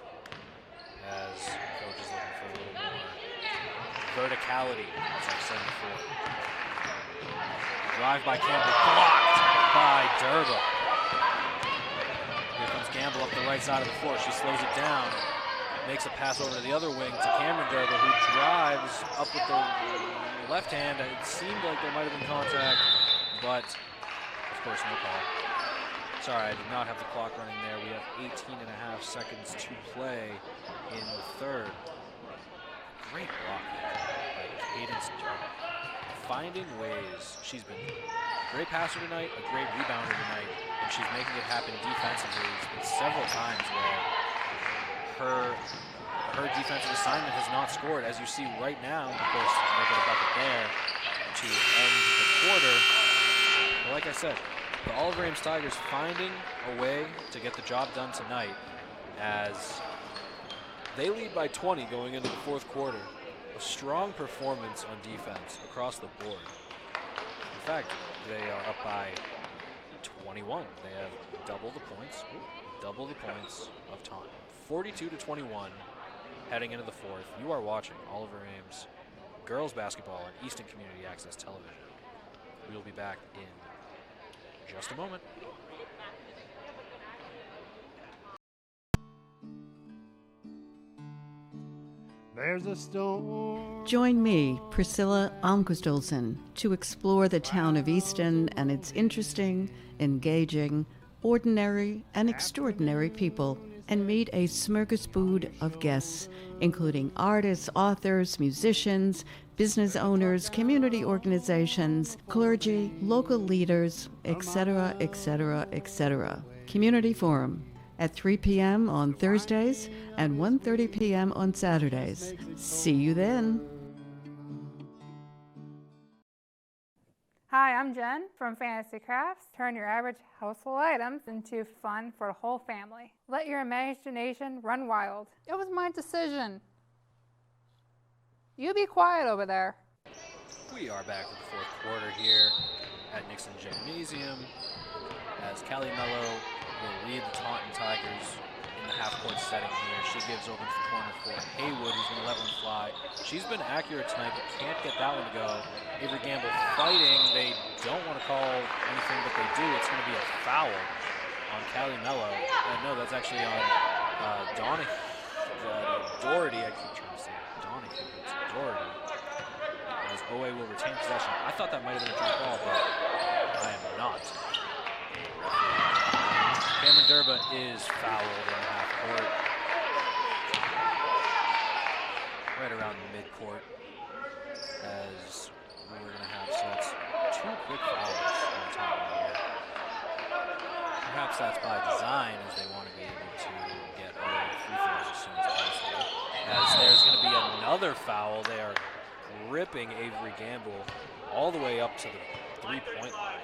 as coach is looking for a little more verticality, as I've said before. Drive by Campbell, blocked by Durba. Here comes Campbell up the right side of the floor. She slows it down, makes a pass over to the other wing to Cameron Durba, who drives up with the left hand. It seemed like there might have been contact, but of course, no call. Sorry, I did not have the clock running there. We have 18 and a half seconds to play in the third. Great block there by Cadence Durba. Finding ways. She's been a great passer tonight, a great rebounder tonight, and she's making it happen defensively. There's been several times where her defensive assignment has not scored, as you see right now. Of course, they get a bucket there to end the quarter. But like I said, the Oliver Ames Tigers finding a way to get the job done tonight as they lead by 20 going into the fourth quarter. A strong performance on defense across the board. In fact, they are up by 21. They have double the points of Taunton. 42-21 heading into the fourth. You are watching Oliver Ames girls basketball on Easton Community Access Television. We will be back in just a moment. There's a storm. Join me, Priscilla Almquist-Olsen, to explore the town of Easton and its interesting, engaging, ordinary, and extraordinary people, and meet a smorgasbord of guests, including artists, authors, musicians, business owners, community organizations, clergy, local leaders, etc., etc., etc. Community Forum at 3 p.m. on Thursdays and 1:30 p.m. on Saturdays. See you then. Hi, I'm Jen from Fantasy Crafts. Turn your average household items into fun for the whole family. Let your imagination run wild. It was my decision. You be quiet over there. We are back with the fourth quarter here at Nixon Gymnasium as Callie Mello will lead the Taunton Tigers in the half-court setting here. She gives over to the corner for Haywood, who's going to let one fly. She's been accurate tonight, but can't get that one to go. Avery Gamble fighting. They don't want to call anything, but they do. It's going to be a foul on Callie Mello. No, that's actually on Doherty. I keep trying to say Donahue. It's Doherty. As Owe will retain possession. I thought that might have been a drop ball, but I am not. Cameron Durba is fouled in half court. right around midcourt as we're going to have, so that's 2 quick fouls on Taunton here. Perhaps that's by design, as they want to be able to get early free throws as soon as possible. As there's going to be another foul, they are gripping Avery Gamble all the way up to the 3-point line.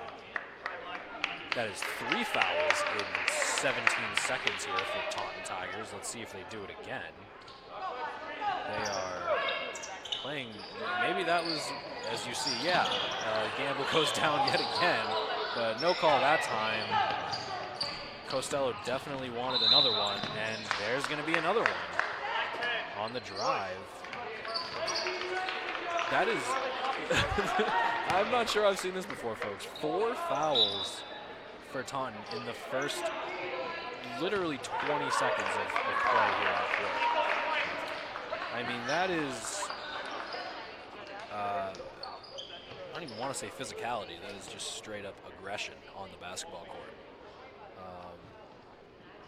That is 3 fouls in 17 seconds here for the Taunton Tigers. Let's see if they do it again. They are playing, maybe that was, as you see, Gamble goes down yet again, but no call that time. Costello definitely wanted another one, and there's going to be another one on the drive. That is, I'm not sure I've seen this before, folks. 4 fouls for Taunton in the first literally 20 seconds of play here on the court. I mean, that is, I don't even want to say physicality. That is just straight up aggression on the basketball court.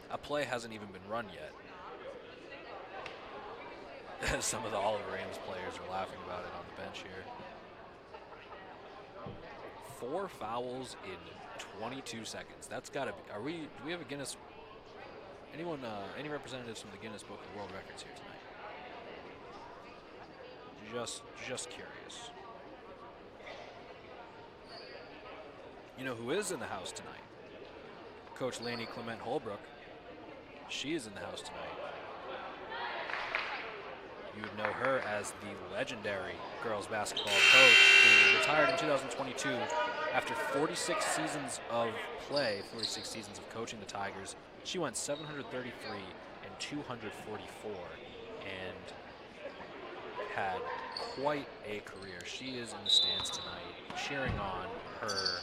A play hasn't even been run yet. Some of the Oliver Ames players are laughing about it on the bench here. 4 fouls in 22 seconds. That's got to be, do we have a Guinness, anyone, any representatives from the Guinness Book of World Records here tonight? Just curious. You know who is in the house tonight? Coach Lainey Clement Holbrook. She is in the house tonight. You would know her as the legendary girls basketball coach who retired in 2022 after 46 seasons of play, 46 seasons of coaching the Tigers. She went 733 and 244 and had quite a career. She is in the stands tonight cheering on her.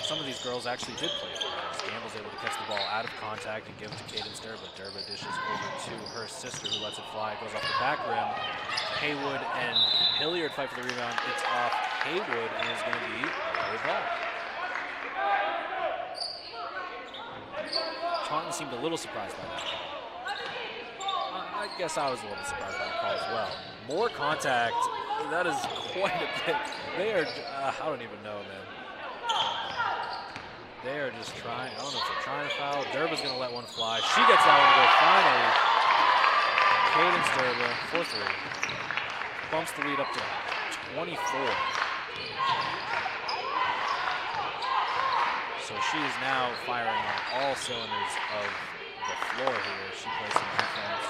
Some of these girls actually did play for her. Gamble's able to catch the ball out of contact and give it to Cadence Durba. Durba dishes over to her sister, who lets it fly. It goes off the back rim. Haywood and Hilliard fight for the rebound. It's off Haywood and is going to be a ball. Taunton seemed a little surprised by that call. I guess I was a little surprised by that call as well. More contact. That is quite a bit. They are, I don't even know, man. They are just trying, I don't know if they're trying to foul. Durba's going to let one fly. She gets that one to go finally. Cadence Durba, 4-3. Bumps the lead up to 24. So she is now firing on all cylinders of the floor here. She plays some defense.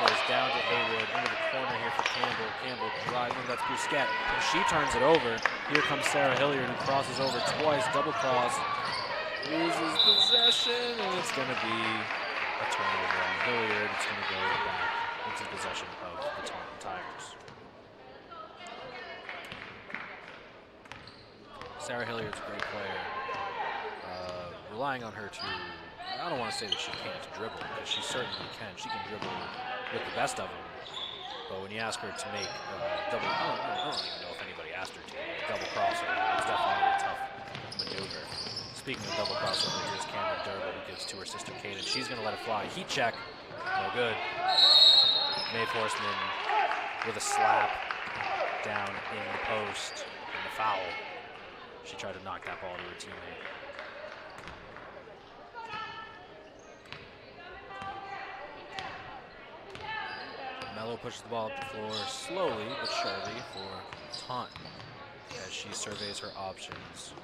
Goes down to Haywood, into the corner here for Campbell. Campbell driving, that's Bousquet. And she turns it over. Here comes Sarah Hilliard, who crosses over twice, double cross. Loses possession, and it's going to be a turnover on Hilliard. It's going to go back into possession of the Taunton Tigers. Sarah Hilliard's a great player. Relying on her to, I don't want to say that she can't dribble, because she certainly can. She can dribble with the best of them. But when you ask her to make double, I don't even know if anybody asked her to, double crossover, it's definitely a tough maneuver. Speaking of double crossover, here's Cameron Durba, who gives to her sister Kaden. She's going to let it fly. Heat check. No good. Maeve Horseman with a slap down in the post and the foul. She tried to knock that ball to her teammate. Mello pushes the ball up the floor slowly but surely for Taunton as she surveys her options.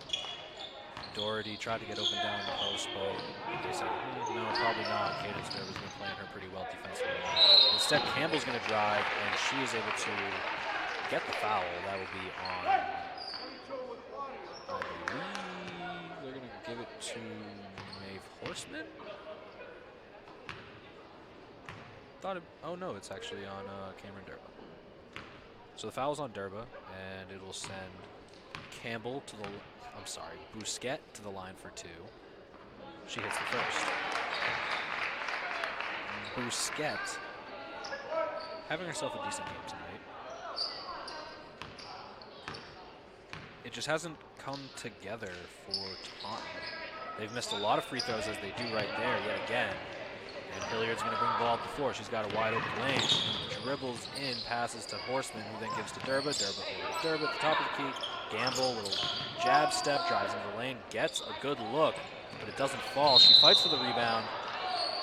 Doherty tried to get open down the post, but they said, no, probably not. Cadence Durba's been playing her pretty well defensively. Instead, Campbell's going to drive, and she is able to get the foul. That will be on, I believe they're going to give it to Maeve Horseman. Oh no, it's actually on Cameron Durba. So the foul's on Durba, and it will send Campbell to the, Bousquet to the line for 2. She hits the first. Bousquet having herself a decent game tonight. It just hasn't come together for Taunton. They've missed a lot of free throws, as they do right there yet again. And Hilliard's going to bring the ball up the floor. She's got a wide open lane. Dribbles in, passes to Horseman, who then gives to Durba. Durba at the top of the key. Gamble, little jab step, drives into the lane, gets a good look, but it doesn't fall. She fights for the rebound,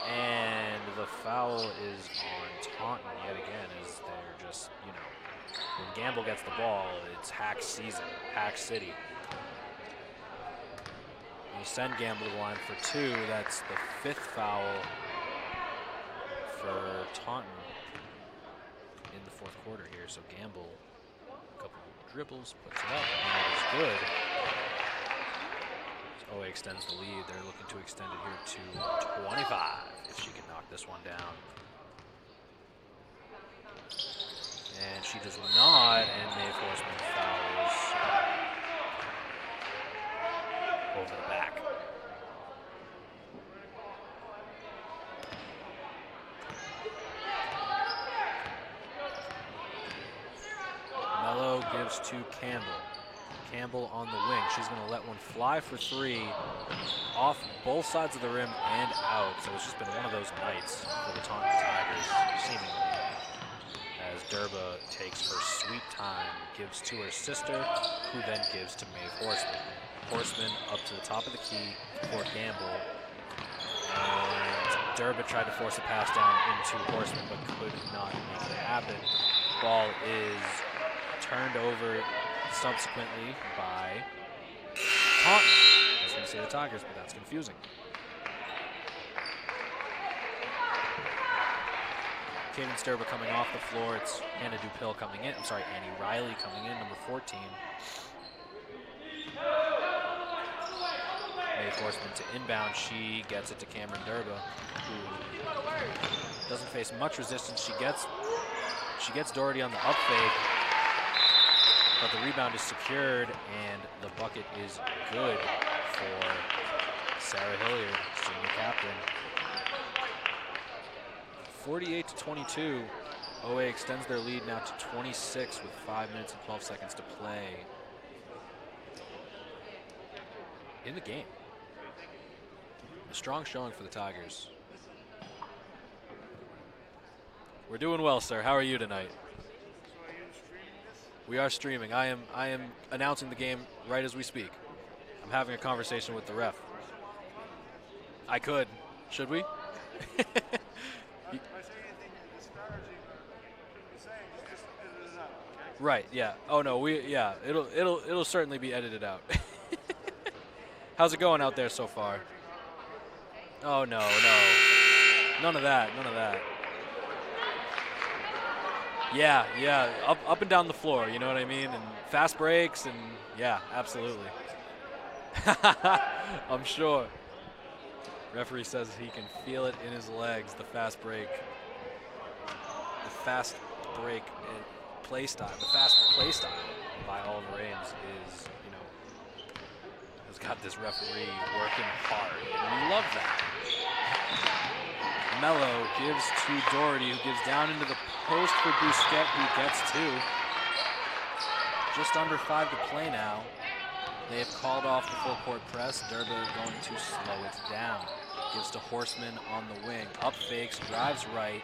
and the foul is on Taunton yet again, as they're just, you know, when Gamble gets the ball, it's hack season, hack city. You send Gamble to the line for 2. That's the 5th foul for Taunton in the 4th quarter here. So Gamble, a couple dribbles, puts it up, and it is good. So OA extends the lead. They're looking to extend it here to 25 if she can knock this one down. And she does not, and Maeve Horseman fouls over the back. Mello gives to Campbell. Campbell on the wing. She's going to let one fly for 3 off both sides of the rim and out. So it's just been one of those nights for the Taunton Tigers, seemingly. As Durba takes her sweet time, gives to her sister, who then gives to Maeve Horseman. Horseman up to the top of the key for Gamble. And Durba tried to force a pass down into Horseman, but could not make it happen. Ball is turned over subsequently by Taunton. I was going to say the Tigers, but that's confusing. Cadence Durba coming off the floor. It's Anna Dupil coming in. I'm sorry, Annie Riley coming in, number 14. Maeve Horseman to inbound. She gets it to Cameron Durba, who doesn't face much resistance. She gets Doherty on the up fake, but the rebound is secured, and the bucket is good for Sarah Hilliard, senior captain. 48-22. OA extends their lead now to 26 with 5 minutes and 12 seconds to play in the game. A strong showing for the Tigers. We're doing well, sir. How are you tonight? We are streaming. I am announcing the game right as we speak. I'm having a conversation with the ref. I could. Should we? Right, yeah. Oh no, it'll certainly be edited out. How's it going out there so far? Oh no. None of that. Yeah, up and down the floor, you know what I mean? And fast breaks, and yeah, absolutely. I'm sure. Referee says he can feel it in his legs, the fast break. The fast break play style, the fast play style by Oliver Ames is, you know, has got this referee working hard, and we love that. Mello gives to Doherty, who gives down into the post for Bousquet, who gets 2. Just under 5 to play now. They have called off the full court press. Durba going to slow it down. Gives to Horseman on the wing. Up fakes, drives right.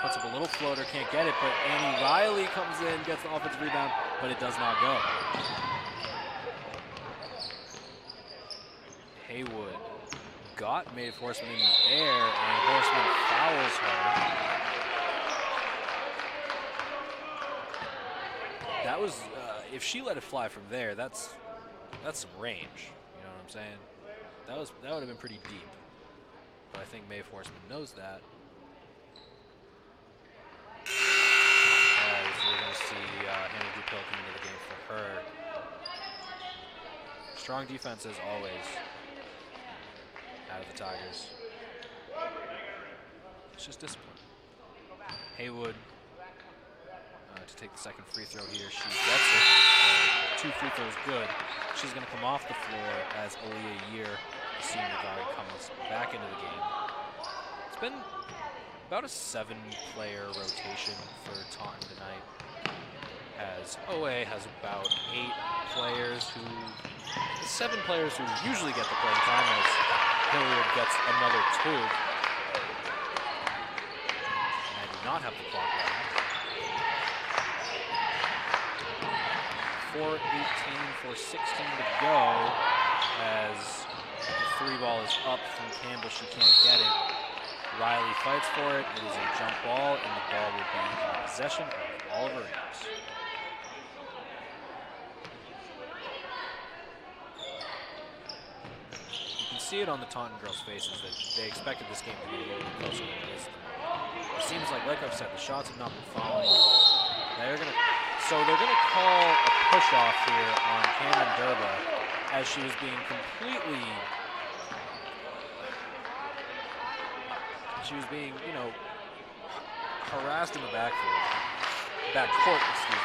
Puts up a little floater, can't get it, but Annie Riley comes in, gets the offensive rebound, but it does not go. Haywood got Maeve Horseman in the air, and Horseman fouls her. That was, if she let it fly from there, that's some range. You know what I'm saying? That would have been pretty deep. But I think Maeve Horseman knows that. As we're going to see Hannah Dupil come into the game for her. Strong defense as always out of the Tigers. It's just discipline. Haywood to take the second free throw here. She gets it. 2 free throws good. She's going to come off the floor as Aaliyah Year, the senior guard, comes back into the game. It's been about a 7-player rotation for Taunton tonight, as OA has about 8 players 7 players who usually get the playing time, as Hilliard gets another 2. not have the clock running. 4:18, 4:16 to go as the three ball is up from Campbell. She can't get it. Riley fights for it. It is a jump ball, and the ball will be in possession of Oliver Ames. You can see it on the Taunton girls' faces that they expected this game to be a little bit closer than it is. It seems like I've said, the shots have not been falling. So they're gonna call a push-off here on Cameron Durba as she was being completely. She was being, harassed in the backcourt, excuse me.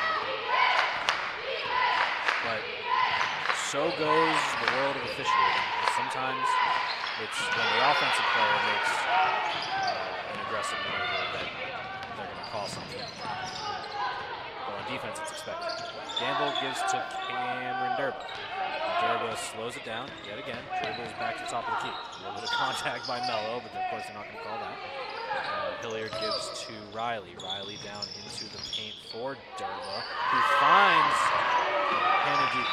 But so goes the world of officiating. Sometimes it's when the offensive player makes an aggressive maneuver that they're going to call something. But on defense, it's expected. Gamble gives to Cameron Durba. Durba slows it down yet again. Dribbles back to the top of the key. A little bit of contact by Mello, but of course they're not going to call that. Hilliard gives to Riley. Riley down into the paint for Durba, who finds Annie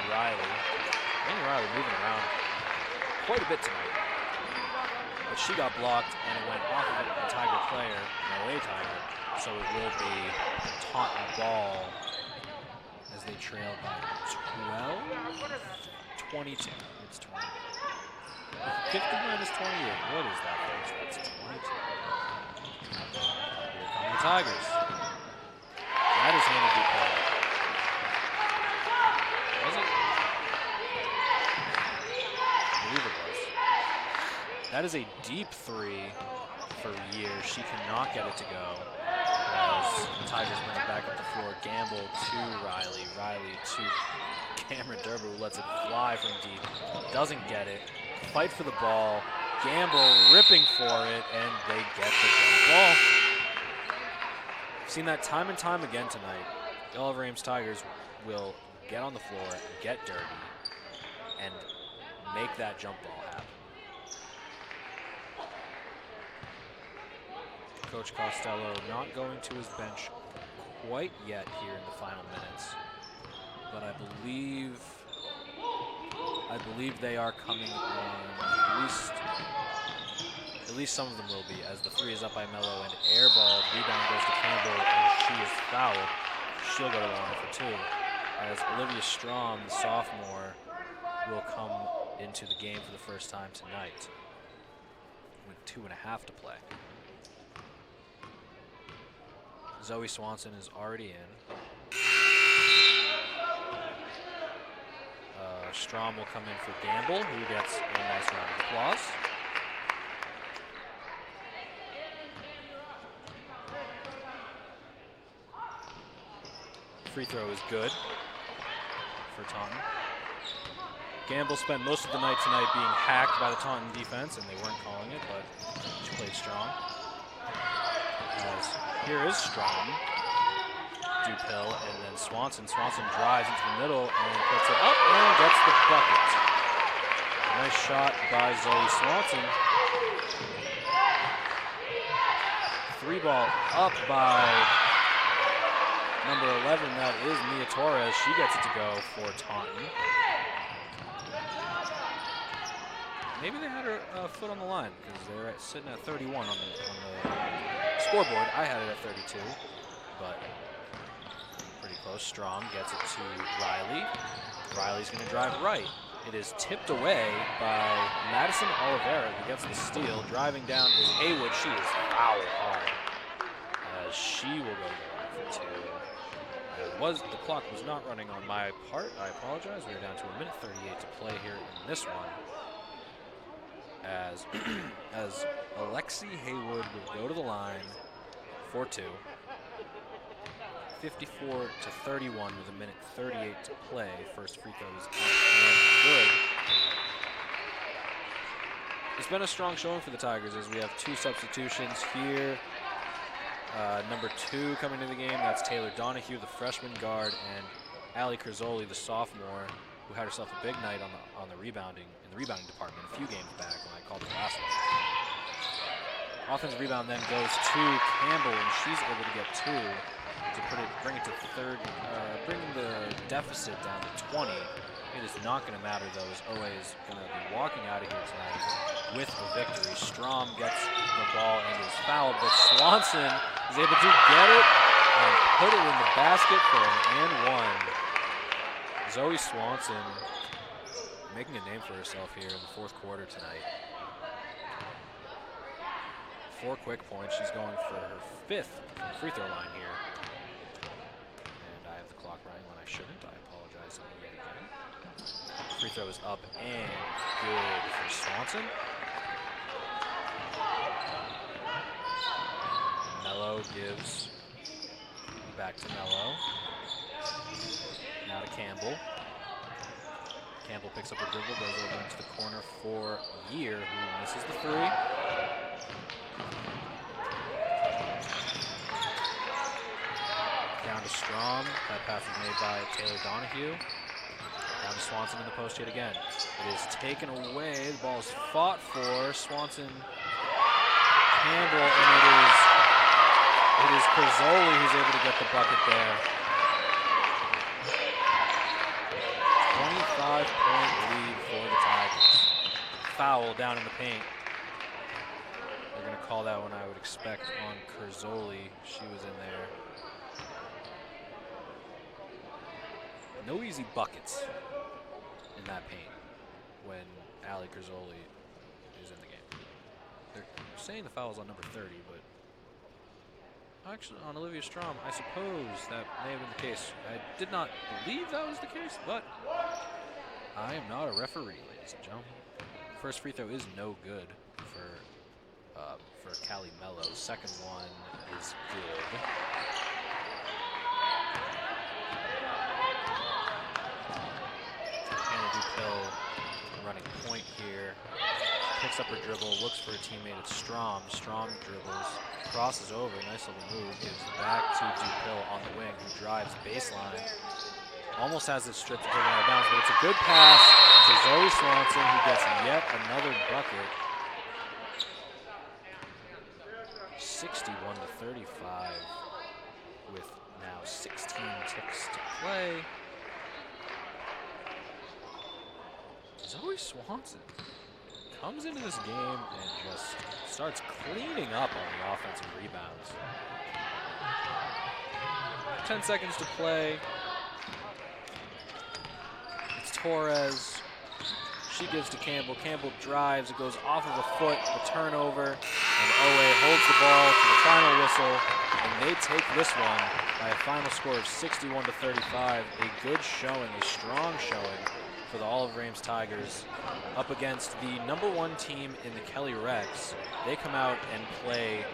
Riley. Annie Riley moving around quite a bit tonight. But she got blocked, and it went off of a Tiger player, an away Tiger. So it will be Taunton ball as they trail by 22. It's 20. 50 minus 28. What is that, folks? That's 22. Here come the Tigers. That is handed to play. Was it? I believe it was. That is a deep three for years. She cannot get it to go. As the Tigers bring it back up the floor. Gamble to Riley. Riley to Cameron Durba, who lets it fly from deep. Doesn't get it. Fight for the ball. Gamble ripping for it, and they get the jump ball. I've seen that time and time again tonight. The Oliver Ames Tigers will get on the floor, get dirty, and make that jump ball happen. Coach Costello not going to his bench quite yet here in the final minutes, but I believe they are coming on. At least some of them will be, as the three is up by Mello and air ball. Rebound goes to Campbell, and she is fouled. She'll go to the line for two, as Olivia Strom, the sophomore, will come into the game for the first time tonight with 2.5 to play. Zoe Swanson is already in. Strom will come in for Gamble, who gets a nice round of applause. Free throw is good for Taunton. Gamble spent most of the night tonight being hacked by the Taunton defense, and they weren't calling it, but she played strong. As here is Strom. Dupill, and then Swanson. Swanson drives into the middle and puts it up and gets the bucket. Nice shot by Zoe Swanson. Three ball up by number 11. That is Mia Torres. She gets it to go for Taunton. Maybe they had her foot on the line because they're sitting at 31 on the scoreboard. I had it at 32, but pretty close. Strong gets it to Riley. Riley's going to drive right. It is tipped away by Madison Oliveira, who gets the steal. Driving down is Haywood. She is fouled hard, as she will go to the line for two. The clock was not running on my part. I apologize. We are down to 1:38 to play here in this one. As Alexi Haywood will go to the line for two. 54-31 with 1:38 to play. First free throw is up and good. It's been a strong showing for the Tigers as we have two substitutions here. Number 2 coming to the game, that's Taylor Donahue, the freshman guard, and Allie Curzoli, the sophomore, who had herself a big night in the rebounding department a few games back when I called the last one. Offensive rebound then goes to Campbell, and she's able to get 2 to bring it to third, bring the deficit down to 20. It is not going to matter, though, as OA is going to be walking out of here tonight with a victory. Strom gets the ball and is fouled, but Swanson is able to get it and put it in the basket for an and 1. Zoe Swanson making a name for herself here in the fourth quarter tonight. 4 quick points. She's going for her 5th free throw line here. And I have the clock running when I shouldn't. I apologize yet again. Free throw is up and good for Swanson. Mello gives back to Mello. Now to Campbell. Campbell picks up a dribble, goes over into the corner for Year, who misses the 3. Down to Strom. That pass is made by Taylor Donahue. Down to Swanson in the post yet again. It is taken away. The ball is fought for. Swanson, Campbell, and it is Curzoli who's able to get the bucket there. 25-point lead for the Tigers. Foul down in the paint. They're going to call that one, I would expect, on Curzoli. She was in there. No easy buckets in that paint when Ali Curzoli is in the game. They're saying the foul is on number 30, but actually on Olivia Strom, I suppose that may have been the case. I did not believe that was the case, but I am not a referee, ladies and gentlemen. First free throw is no good for Callie Mello. Second one is good. Dupill running point here. Picks up her dribble, looks for a teammate. It's Strom. Strom dribbles, crosses over, nice little move, gives back to Dupill on the wing, who drives baseline. Almost has it stripped and taken out of bounds, but it's a good pass to Zoe Swanson, who gets yet another bucket. 61-35 with now 16 ticks to play. Zoe Swanson comes into this game and just starts cleaning up on the offensive rebounds. 10 seconds to play. It's Torres. She gives to Campbell. Campbell drives. It goes off of a foot. The turnover. And OA holds the ball to the final whistle. And they take this one by a final score of 61-35. A good showing, a strong showing for the Olive Ames Tigers up against the number 1 team in the Kelly Rex. They come out and play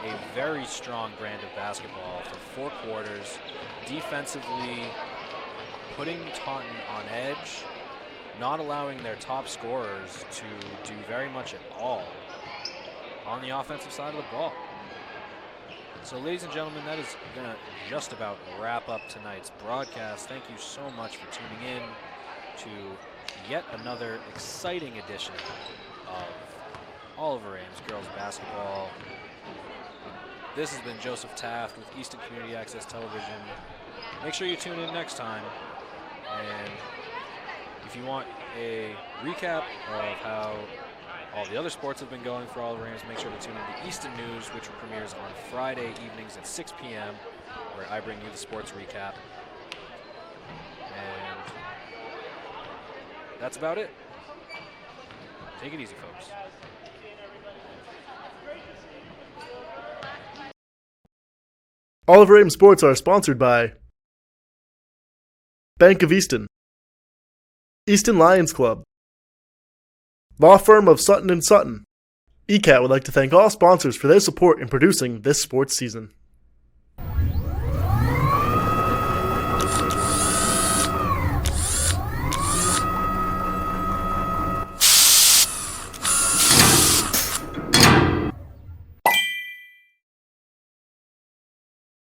a very strong brand of basketball for 4 quarters, defensively putting Taunton on edge, not allowing their top scorers to do very much at all on the offensive side of the ball. So ladies and gentlemen, that is going to just about wrap up tonight's broadcast. Thank you so much for tuning in to yet another exciting edition of Oliver Ames Girls Basketball. This has been Joseph Taft with Easton Community Access Television. Make sure you tune in next time. And if you want a recap of how all the other sports have been going for Oliver Ames, make sure to tune in to Easton News, which premieres on Friday evenings at 6 p.m., where I bring you the sports recap. And that's about it. Take it easy, folks. Oliver Ames Sports are sponsored by Bank of Easton, Easton Lions Club, Law Firm of Sutton & Sutton. ECAT would like to thank all sponsors for their support in producing this sports season.